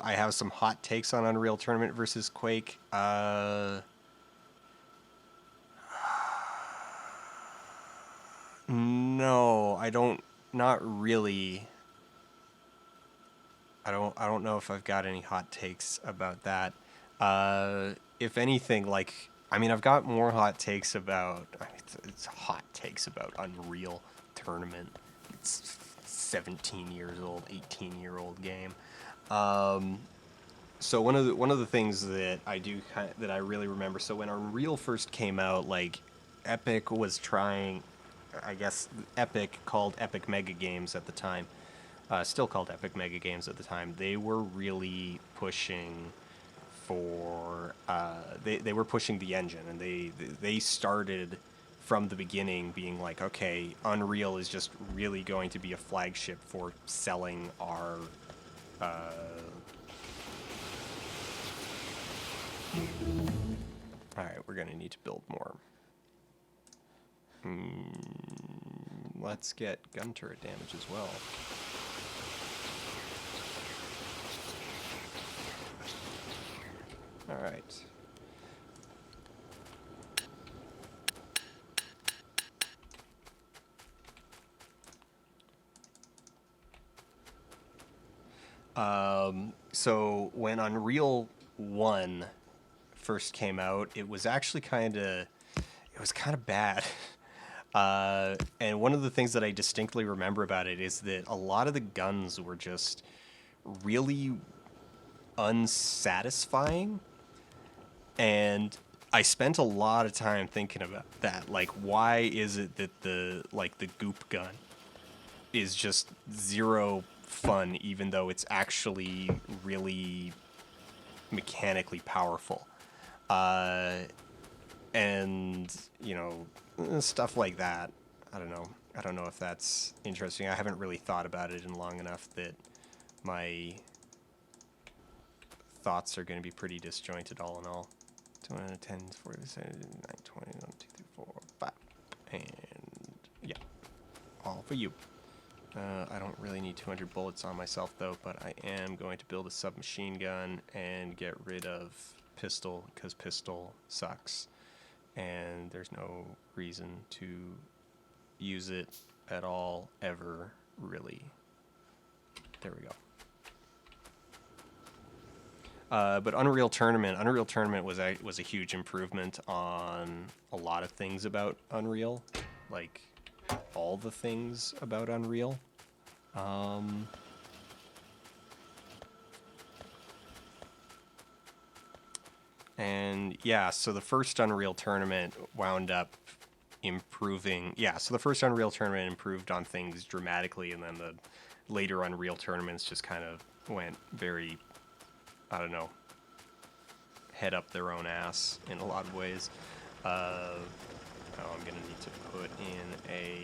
I have some hot takes on Unreal Tournament versus Quake? No, I don't. Not really. I don't know if I've got any hot takes about that. If anything, like, I mean, I've got more hot takes about. I mean, it's hot takes about Unreal Tournament. It's 17 years old, 18-year-old game. So one of the things that that I really remember. So when Unreal first came out, like, Epic was trying. I guess Epic, called Epic Mega Games at the time, still called Epic Mega Games at the time. They were really pushing for they were pushing the engine, and they started from the beginning being like, okay, Unreal is just really going to be a flagship for selling our all right, we're gonna need to build more. Let's get gun turret damage as well. All right. So when Unreal 1 first came out, it was actually kind of bad. And one of the things that I distinctly remember about it is that a lot of the guns were just really unsatisfying. And I spent a lot of time thinking about that. Like, why is it that the goop gun is just zero fun, even though it's actually really mechanically powerful? And, you know, stuff like that. I don't know. I don't know if that's interesting. I haven't really thought about it in long enough that my thoughts are going to be pretty disjointed all in all. 210, 40, 920, 1, 2, 3, 4, 5. And yeah, all for you. I don't really need 200 bullets on myself, though, but I am going to build a submachine gun and get rid of pistol, because pistol sucks. And there's no reason to use it at all, ever, really. There we go. But Unreal Tournament was a huge improvement on a lot of things about Unreal, like all the things about Unreal. And yeah, so the first Unreal Tournament wound up improving. Yeah, so the first Unreal Tournament improved on things dramatically, and then the later Unreal Tournaments just kind of went very, I don't know, head up their own ass in a lot of ways. Oh, I'm gonna need to put in a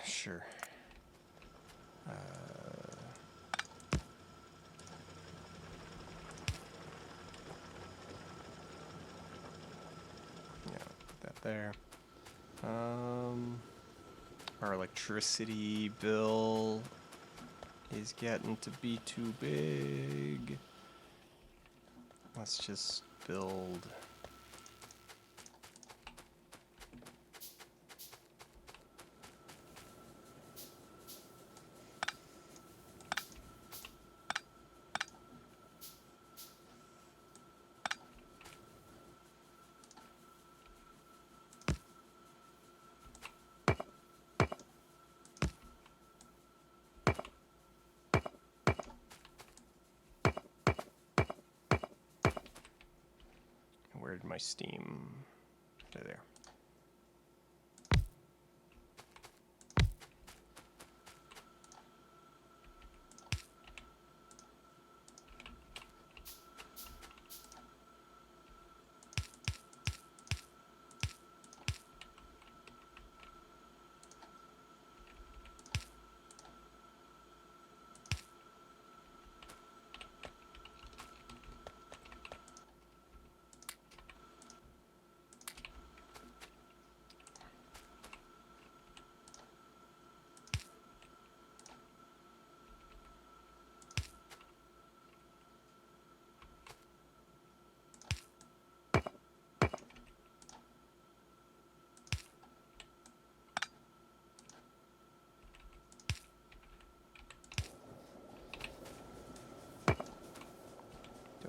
sure. Yeah, put that there. Our electricity bill is getting to be too big. Let's just build Where did my steam? There.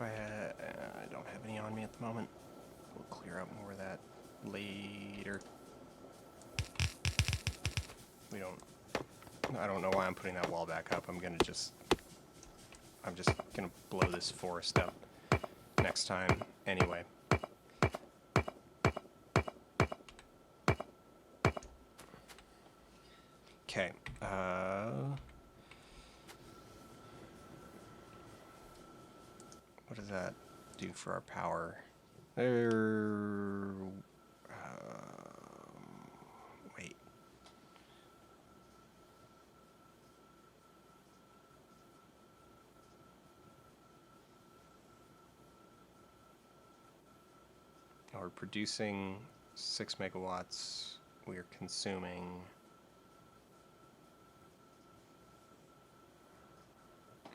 I don't have any on me at the moment. We'll clear out more of that later. I don't know why I'm putting that wall back up. I'm just gonna blow this forest up next time anyway. Okay. What does that do for our power? Wait. We're producing 6 megawatts. We are consuming.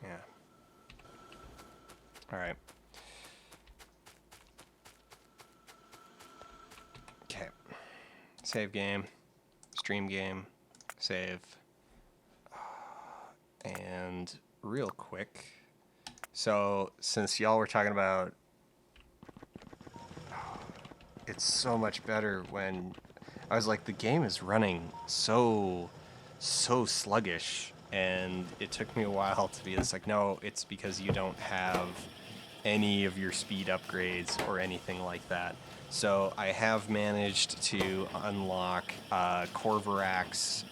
Yeah. All right. Okay. Save game. Stream game. Save. And real quick. So, since y'all were talking about it's so much better when I was like, the game is running so sluggish, and it took me a while to be just like, no, it's because you don't have any of your speed upgrades or anything like that. So I have managed to unlock Corvirax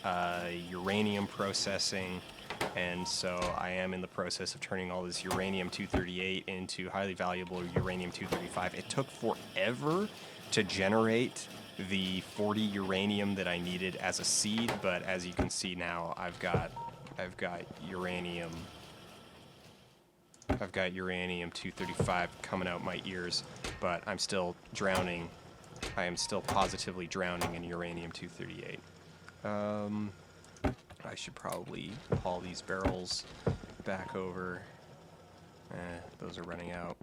uranium processing, and so I am in the process of turning all this uranium-238 into highly valuable uranium-235. It took forever to generate the 40 uranium that I needed as a seed, but as you can see now, I've got uranium. I've got uranium-235 coming out my ears, but I'm still drowning. I am still positively drowning in uranium-238. I should probably haul these barrels back over. Those are running out.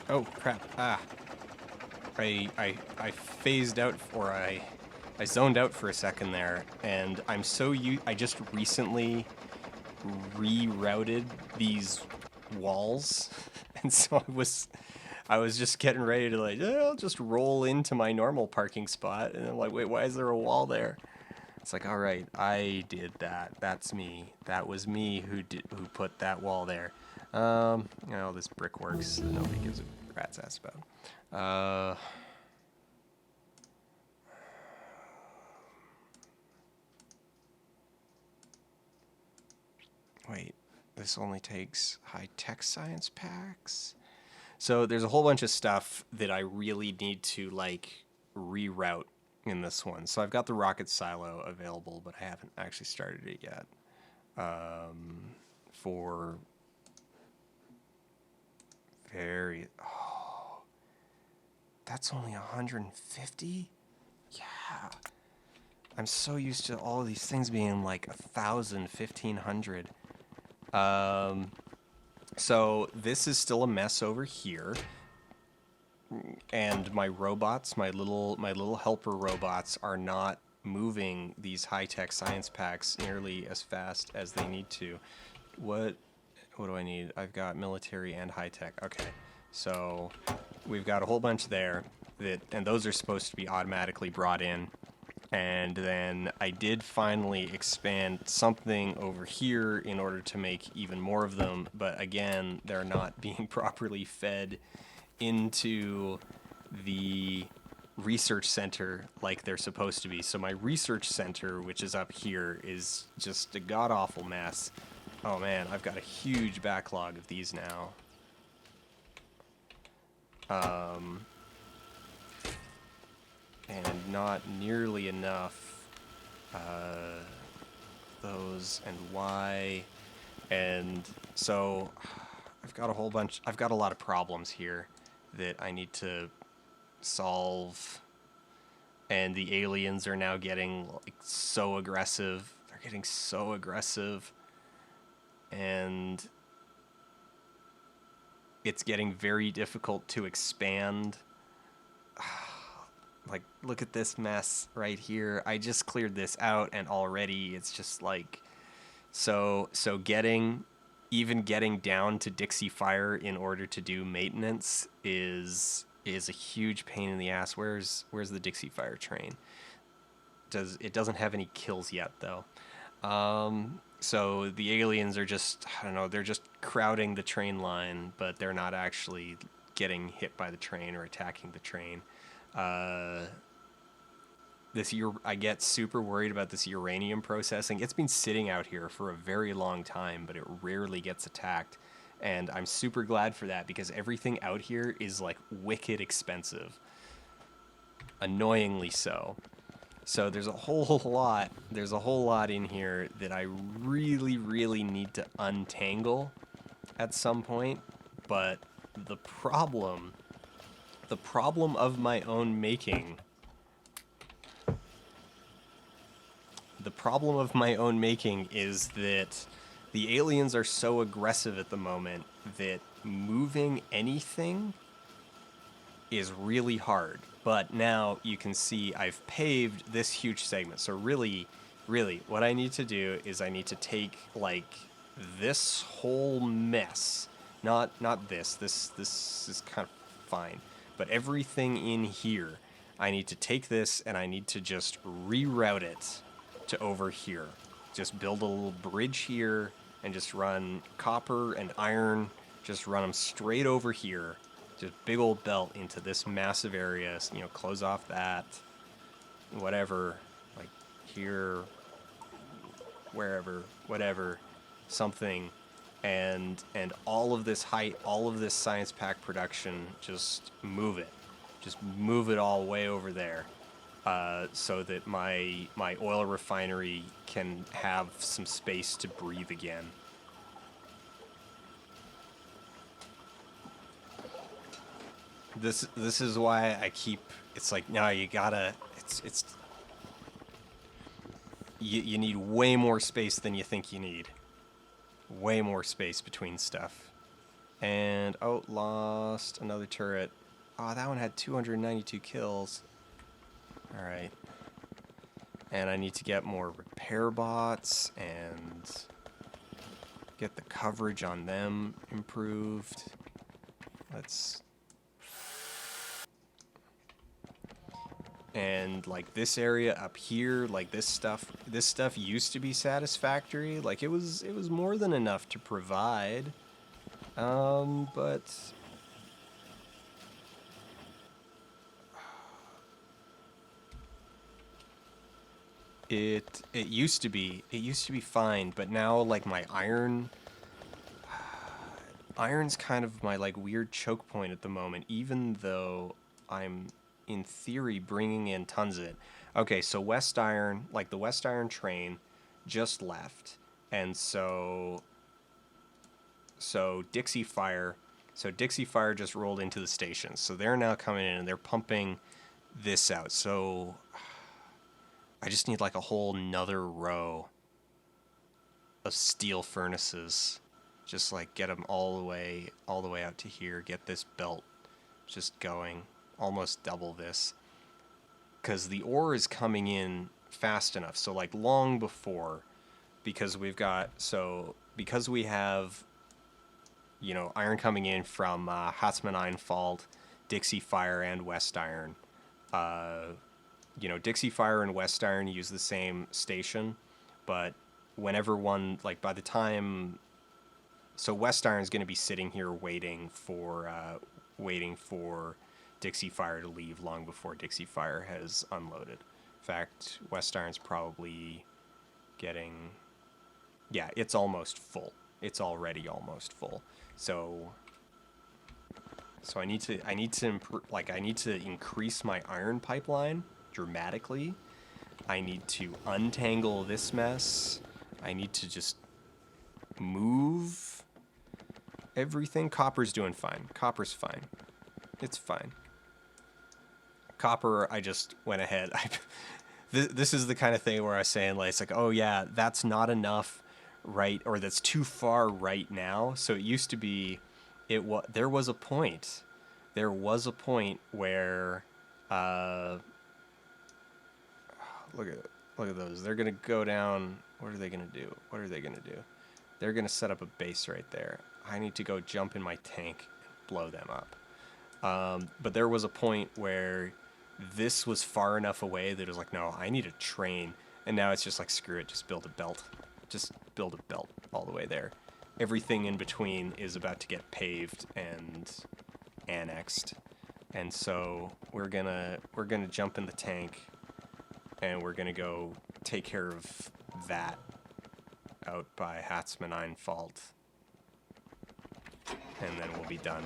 Oh crap! I phased out, or I zoned out for a second there, and I just recently rerouted these walls, and so I was just getting ready to I'll just roll into my normal parking spot, and I'm like, wait, why is there a wall there? It's like, all right, I did that. That's me. That was me who put that wall there. This brickworks that nobody gives a rat's ass about. Wait, this only takes high-tech science packs? So there's a whole bunch of stuff that I really need to, reroute in this one. So I've got the rocket silo available, but I haven't actually started it yet. That's only 150? Yeah. I'm so used to all of these things being like 1,000, 1,500. So this is still a mess over here. And my robots, my little helper robots are not moving these high-tech science packs nearly as fast as they need to. What do I need? I've got military and high-tech. Okay, so we've got a whole bunch there, and those are supposed to be automatically brought in. And then I did finally expand something over here in order to make even more of them, but again, they're not being properly fed into the research center like they're supposed to be. So my research center, which is up here, is just a god-awful mess. Oh man, I've got a huge backlog of these now. And not nearly enough those and why. And so I've got a lot of problems here that I need to solve. And the aliens are now getting like so aggressive. They're getting so aggressive. And it's getting very difficult to expand. Like, look at this mess right here. I just cleared this out, and already it's just like, so getting down to Dixie Fire in order to do maintenance is a huge pain in the ass. Where's the Dixie Fire train? It doesn't have any kills yet though. So the aliens are just, I don't know, they're just crowding the train line, but they're not actually getting hit by the train or attacking the train. This year, I get super worried about this uranium processing. It's been sitting out here for a very long time, but it rarely gets attacked. And I'm super glad for that because everything out here is like wicked expensive. Annoyingly so. So there's a whole lot in here that I really, really need to untangle at some point. But the problem of my own making is that the aliens are so aggressive at the moment that moving anything is really hard. But now you can see I've paved this huge segment. So really, what I need to do is I need to take like this whole mess. Not this. This is kind of fine. But everything in here, I need to take this and I need to just reroute it to over here. Just build a little bridge here and just run copper and iron. Just run them straight over here. Just big old belt into this massive area. You know, close off that. Whatever. Like here. Wherever. Whatever. Something. And all of this height, all of this science pack production, just move it. Just move it all way over there. So that my oil refinery can have some space to breathe again. This is why I keep. It's like, no, you gotta. It's. You need way more space than you think you need. Way more space between stuff. And oh, lost another turret. Oh, that one had 292 kills. All right. And I need to get more repair bots and get the coverage on them improved. Let's. And like this area up here, like this stuff used to be satisfactory. Like it was more than enough to provide. But it used to be fine, but now like my iron's kind of my like weird choke point at the moment, even though I'm in theory bringing in tons of it. Okay, so West Iron, like the West Iron train just left. And so Dixie Fire just rolled into the station. So they're now coming in and they're pumping this out. So I just need like a whole nother row of steel furnaces. Just like get them all the way out to here, get this belt just going. Almost double this, because the ore is coming in fast enough. So like long before, because we have, you know, iron coming in from Hatsman Fault, Dixie Fire, and West Iron. You know, Dixie Fire and West Iron use the same station, but whenever one, like by the time, so West Iron's going to be sitting here waiting for Dixie Fire to leave long before Dixie Fire has unloaded. In fact, West Iron's probably getting, yeah, it's almost full. It's already almost full. So I need to increase my iron pipeline dramatically. I need to untangle this mess. I need to just move everything. Copper's doing fine. Copper's fine. It's fine. Copper, I just went ahead. This is the kind of thing where I was saying, like, it's like, oh yeah, that's not enough, right? Or that's too far right now. So it used to be, there was a point where, look at those. They're gonna go down. What are they gonna do? They're gonna set up a base right there. I need to go jump in my tank and blow them up. But there was a point where this was far enough away that it was like, no, I need a train. And now it's just like, screw it, just build a belt. Just build a belt all the way there. Everything in between is about to get paved and annexed. And so we're gonna jump in the tank and we're gonna go take care of that out by Hatsman Fault. And then we'll be done.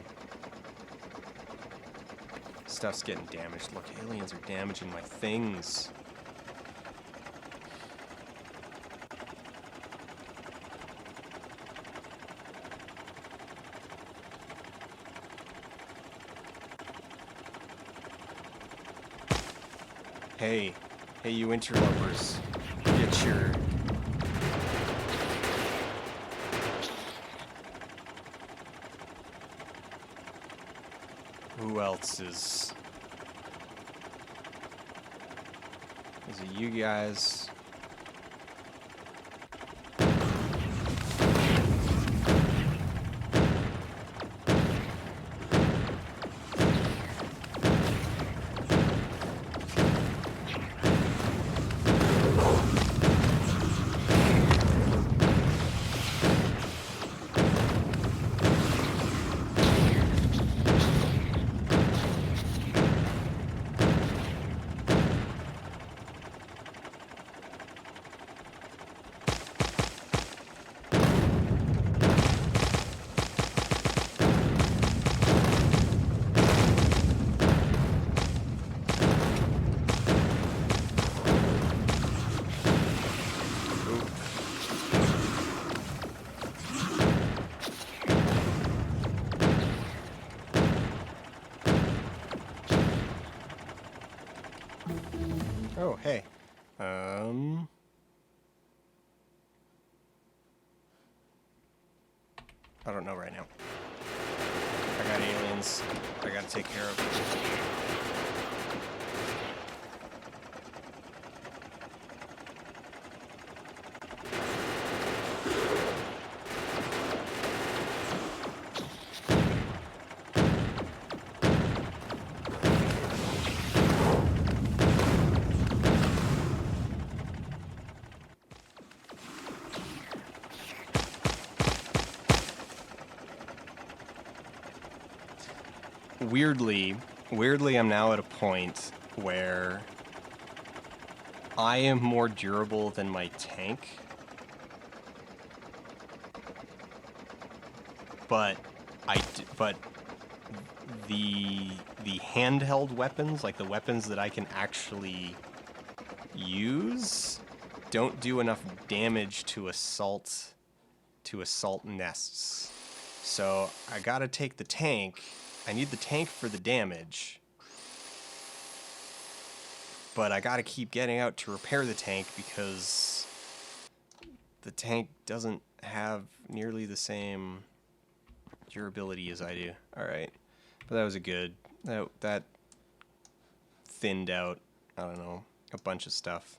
Stuff's getting damaged. Look, aliens are damaging my things. Hey, you interlopers. Get your... Who else is it you guys? Oh, hey. I don't know right now. I got aliens I gotta take care of. Weirdly, I'm now at a point where I am more durable than my tank, but the handheld weapons, like the weapons that I can actually use, don't do enough damage to assault nests. So I gotta take the tank. I need the tank for the damage, but I gotta keep getting out to repair the tank because the tank doesn't have nearly the same durability as I do. Alright, but that was a good, that thinned out, I don't know, a bunch of stuff.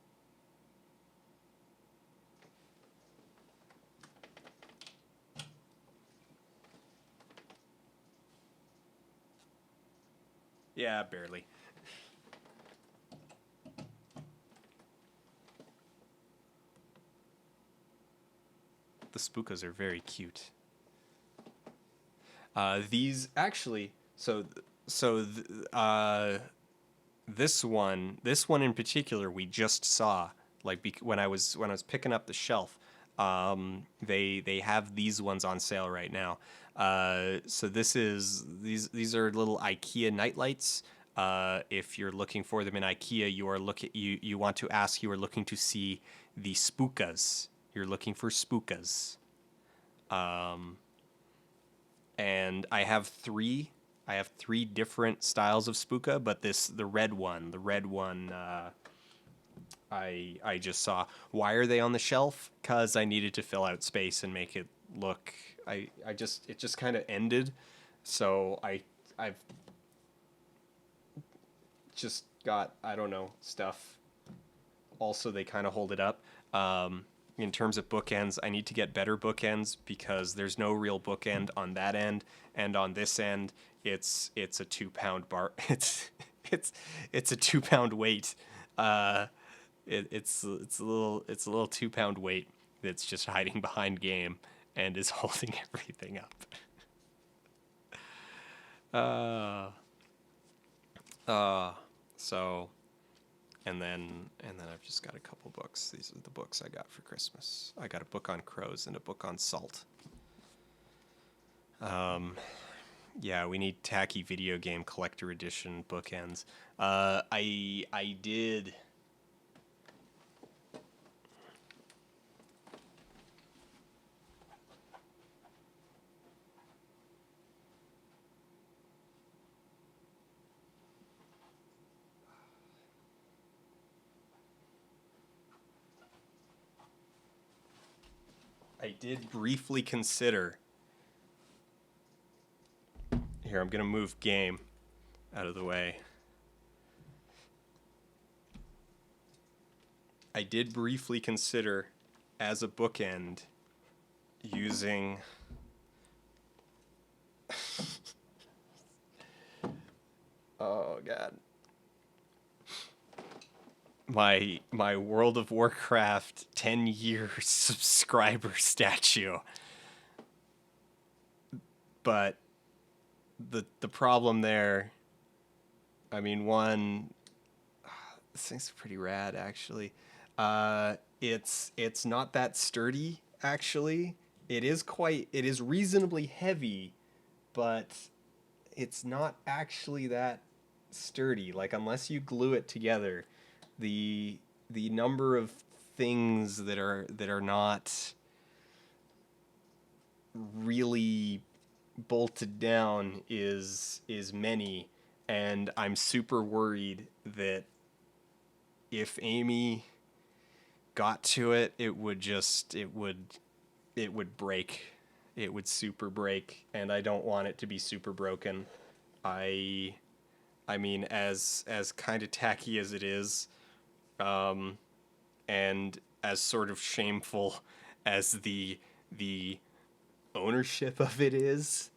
Yeah, barely. The spookas are very cute. These actually, so this one in particular, we just saw like when I was picking up the shelf. They have these ones on sale right now. So these are little IKEA nightlights. If you're looking for them in IKEA, you want to ask. You are looking to see the spookas. You're looking for spookas. And I have three different styles of spooka, but the red one, I just saw. Why are they on the shelf? Cause I needed to fill out space and make it look. It just kind of ended, so I've just got, I don't know, stuff. Also, they kind of hold it up. In terms of bookends, I need to get better bookends because there's no real bookend on that end, and on this end, it's a 2 pound bar. It's a 2 pound weight. It's a little 2 pound weight that's just hiding behind game and is holding everything up. So and then I've just got a couple books. These are the books I got for Christmas. I got a book on crows and a book on salt. Yeah, we need tacky video game collector edition bookends. I did. I did briefly consider. Here, I'm gonna move game out of the way. I did briefly consider, as a bookend, using. Oh God. My World of Warcraft 10-year subscriber statue. But the problem there, I mean, one, this thing's pretty rad actually. It's not that sturdy actually. It is reasonably heavy, but it's not actually that sturdy. Like, unless you glue it together, the number of things that are not really bolted down is many, and I'm super worried that if Amy got to it, it would break. It would super break, and I don't want it to be super broken. I mean, as kind of tacky as it is, and as sort of shameful as the ownership of it is.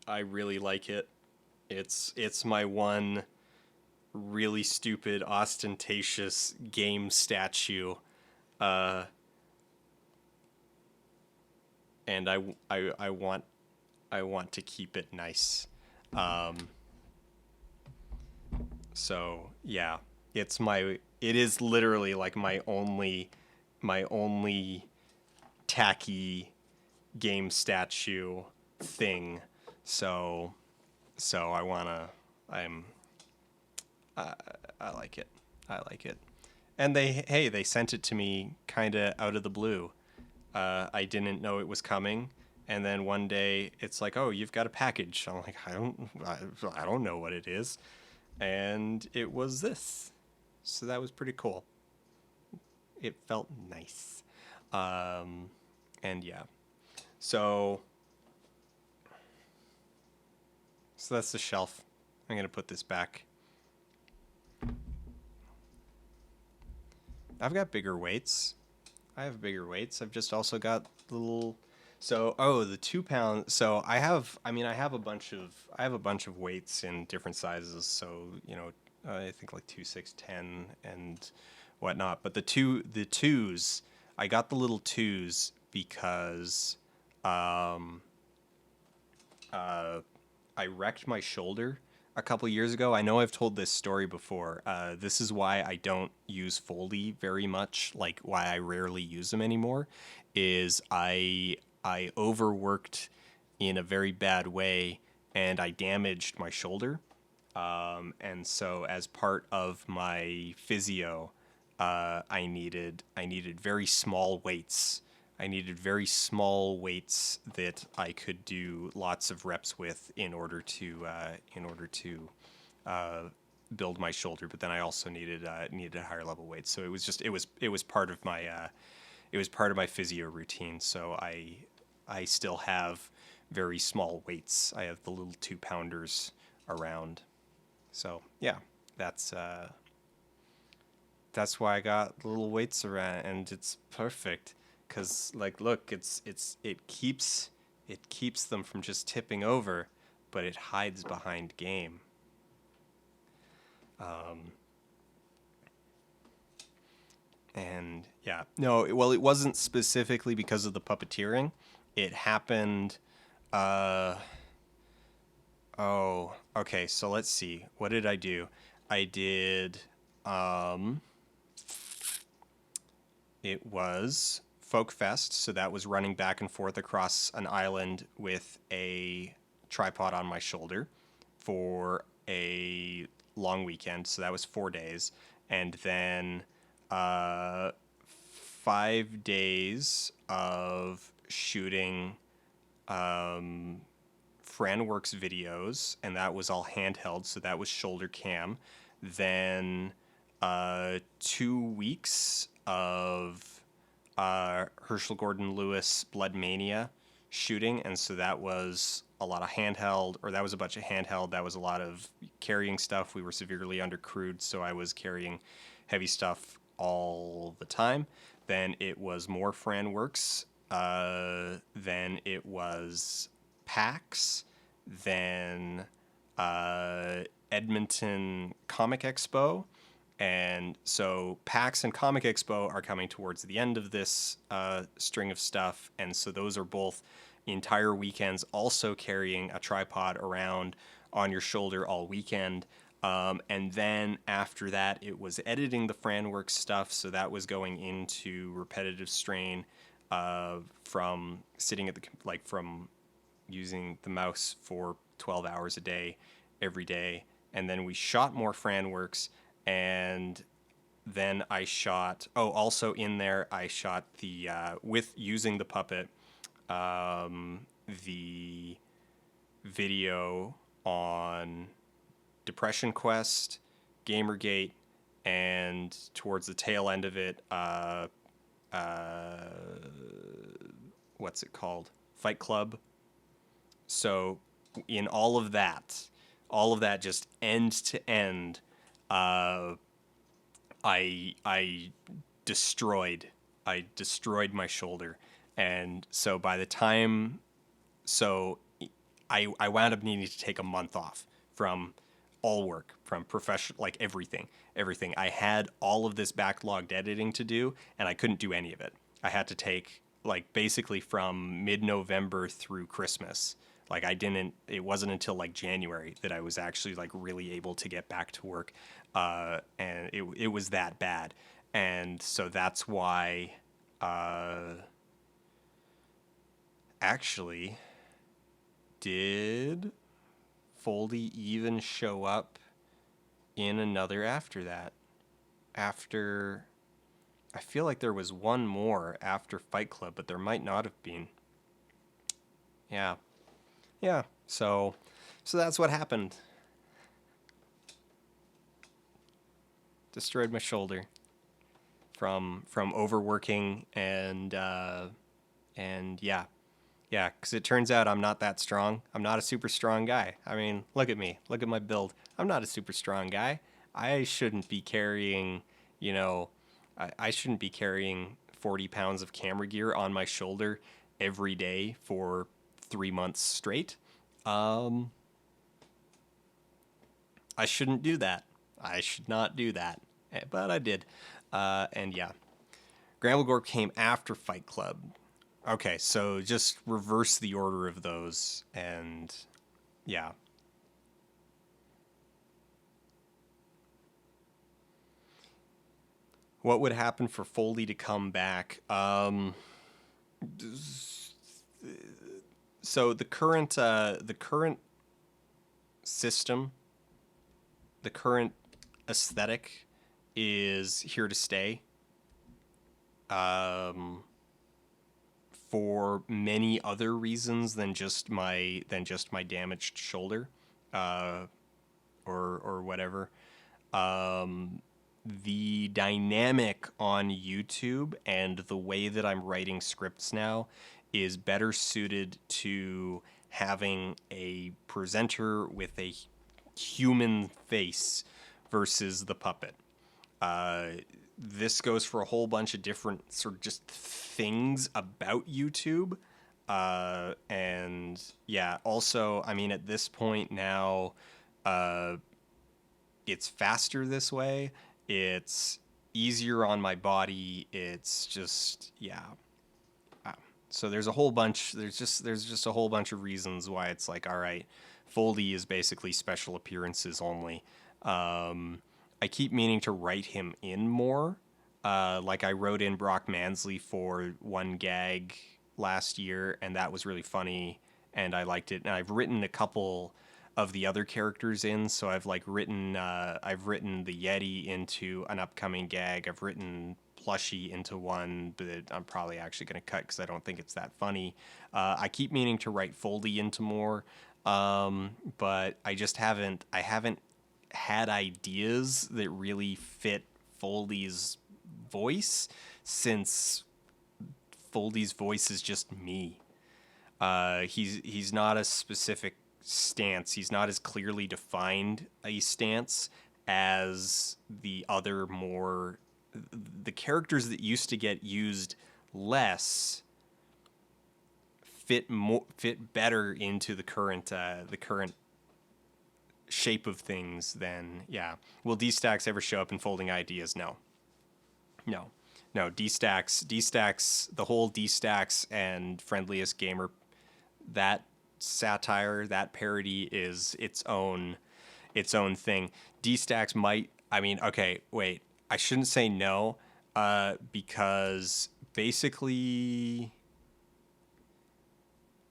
I really like it. It's my one really stupid, ostentatious game statue, uh, and I want to keep it nice. Um, so yeah, it is literally like my only tacky game statue thing. So I'm I like it. I like it. And they sent it to me kind of out of the blue. I didn't know it was coming, and then one day it's like, "Oh, you've got a package." I'm like, I don't know what it is," and it was this. So that was pretty cool. It felt nice, and yeah. So that's the shelf. I'm gonna put this back. I've got bigger weights. I have bigger weights. I've just also got little The 2 pound. I have a bunch of weights in different sizes. So, I think like 2, 6, 10, and whatnot. But the twos, I got the little twos because, um, I wrecked my shoulder a couple years ago. I know I've told this story before. This is why I don't use Foley very much. Like why I rarely use them anymore, is I overworked in a very bad way and I damaged my shoulder. And so as part of my physio, I needed very small weights. I needed very small weights that I could do lots of reps with in order to uh, build my shoulder. But then I also needed a higher level weight. So it was part of my physio routine. So I still have very small weights. I have the little 2 pounders around. So yeah, that's uh, that's why I got the little weights around, and it's perfect. Cause like, look, it keeps them from just tipping over, but it hides behind game. Um, and yeah, no, well, it wasn't specifically because of the puppeteering. It happened. Uh, oh, okay. So let's see. What did I do? I did. Um, It was Folk Fest, so that was running back and forth across an island with a tripod on my shoulder for a long weekend. So that was 4 days. And then 5 days of shooting Franworks videos, and that was all handheld, so that was shoulder cam. Then 2 weeks of Herschel Gordon Lewis Blood Mania shooting, and so that was a lot of handheld, or that was a bunch of handheld. That was a lot of carrying stuff. We were severely undercrewed, so I was carrying heavy stuff all the time. Then it was more Franworks. Then it was PAX. Then Edmonton Comic Expo. And so PAX and Comic Expo are coming towards the end of this string of stuff. And so those are both entire weekends, also carrying a tripod around on your shoulder all weekend. And then after that, it was editing the Franworks stuff. So that was going into repetitive strain from sitting at from using the mouse for 12 hours a day, every day. And then we shot more Franworks, and then I shot. Oh, also in there, I shot with using the puppet, the video on Depression Quest, Gamergate, and towards the tail end of it, what's it called? Fight Club. So in all of that just end to end, I destroyed my shoulder, and so by the time, so I wound up needing to take a month off from all work, from professional, like everything. I had all of this backlogged editing to do, and I couldn't do any of it. I had to take like basically from mid-November through Christmas. Like it wasn't until like January that I was actually like really able to get back to work. And it was that bad. And so that's why, actually, did Foldy even show up in another after that? I feel like there was one more after Fight Club, but there might not have been. Yeah. Yeah. So that's what happened. Destroyed my shoulder from overworking and yeah. Yeah, because it turns out I'm not that strong. I'm not a super strong guy. I mean, look at me. Look at my build. I'm not a super strong guy. I shouldn't be carrying, you know, I shouldn't be carrying 40 pounds of camera gear on my shoulder every day for 3 months straight. Um, I shouldn't do that. I should not do that. But I did. And yeah, Gramblegorp came after Fight Club. Okay, so just reverse the order of those, and yeah. What would happen for Foley to come back? So the current system, the current aesthetic, is here to stay. Um, for many other reasons than just my damaged shoulder, uh, or whatever. Um, the dynamic on YouTube and the way that I'm writing scripts now is better suited to having a presenter with a human face versus the puppet. Uh, this goes for a whole bunch of different sort of just things about YouTube. And yeah, also, I mean, at this point now, uh, it's faster this way. It's easier on my body. It's just, yeah. So there's a whole bunch. There's just a whole bunch of reasons why it's like, all right, Foldy is basically special appearances only. I keep meaning to write him in more. Like I wrote in Brock Mansley for one gag last year, and that was really funny, and I liked it. And I've written a couple of the other characters in, so I've written the Yeti into an upcoming gag. I've written Plushie into one that I'm probably actually going to cut because I don't think it's that funny. I keep meaning to write Foldy into more, but I haven't had ideas that really fit Foldy's voice, since Foldy's voice is just me. He's not a specific stance. He's not as clearly defined a stance as the characters that used to get used less fit better into the current shape of things than, yeah. Will D-Stacks ever show up in Folding Ideas? No. No. No, D-Stacks, the whole D-Stacks and Friendliest Gamer, that satire, that parody is its own thing. D-Stacks might, I mean, okay, wait. I shouldn't say no, because basically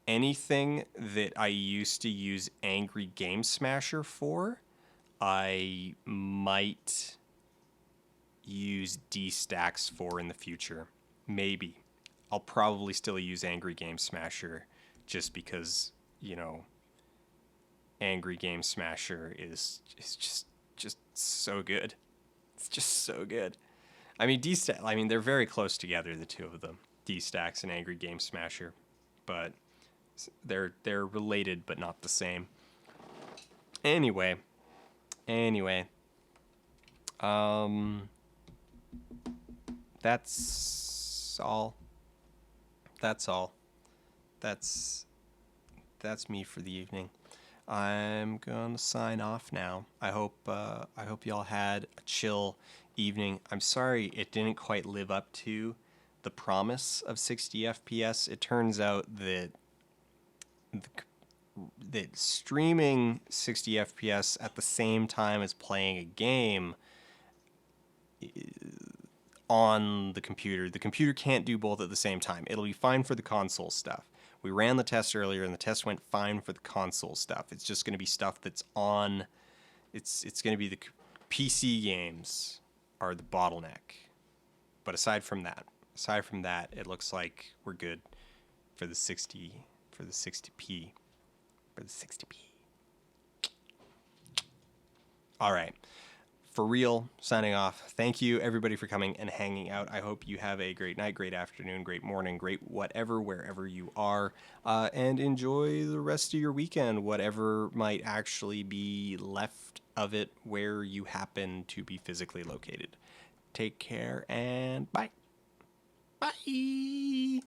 anything that I used to use Angry Game Smasher for, I might use D-Stacks for in the future. Maybe. I'll probably still use Angry Game Smasher just because, Angry Game Smasher is just so good. It's just so good. I mean, they're very close together, the two of them. D-Stacks and Angry Game Smasher. But they're related but not the same. Anyway. That's all. That's all. That's me for the evening. I'm gonna sign off now. I hope y'all had a chill evening. I'm sorry it didn't quite live up to the promise of 60 FPS. It turns out that streaming 60 FPS at the same time as playing a game on the computer can't do both at the same time. It'll be fine for the console stuff. We ran the test earlier, and the test went fine for the console stuff. It's just going to be stuff that's on. It's going to be the PC games are the bottleneck. But aside from that, it looks like we're good for the 60p. For the 60p. All right. For real, signing off. Thank you, everybody, for coming and hanging out. I hope you have a great night, great afternoon, great morning, great whatever, wherever you are. And enjoy the rest of your weekend, whatever might actually be left of it where you happen to be physically located. Take care and bye. Bye.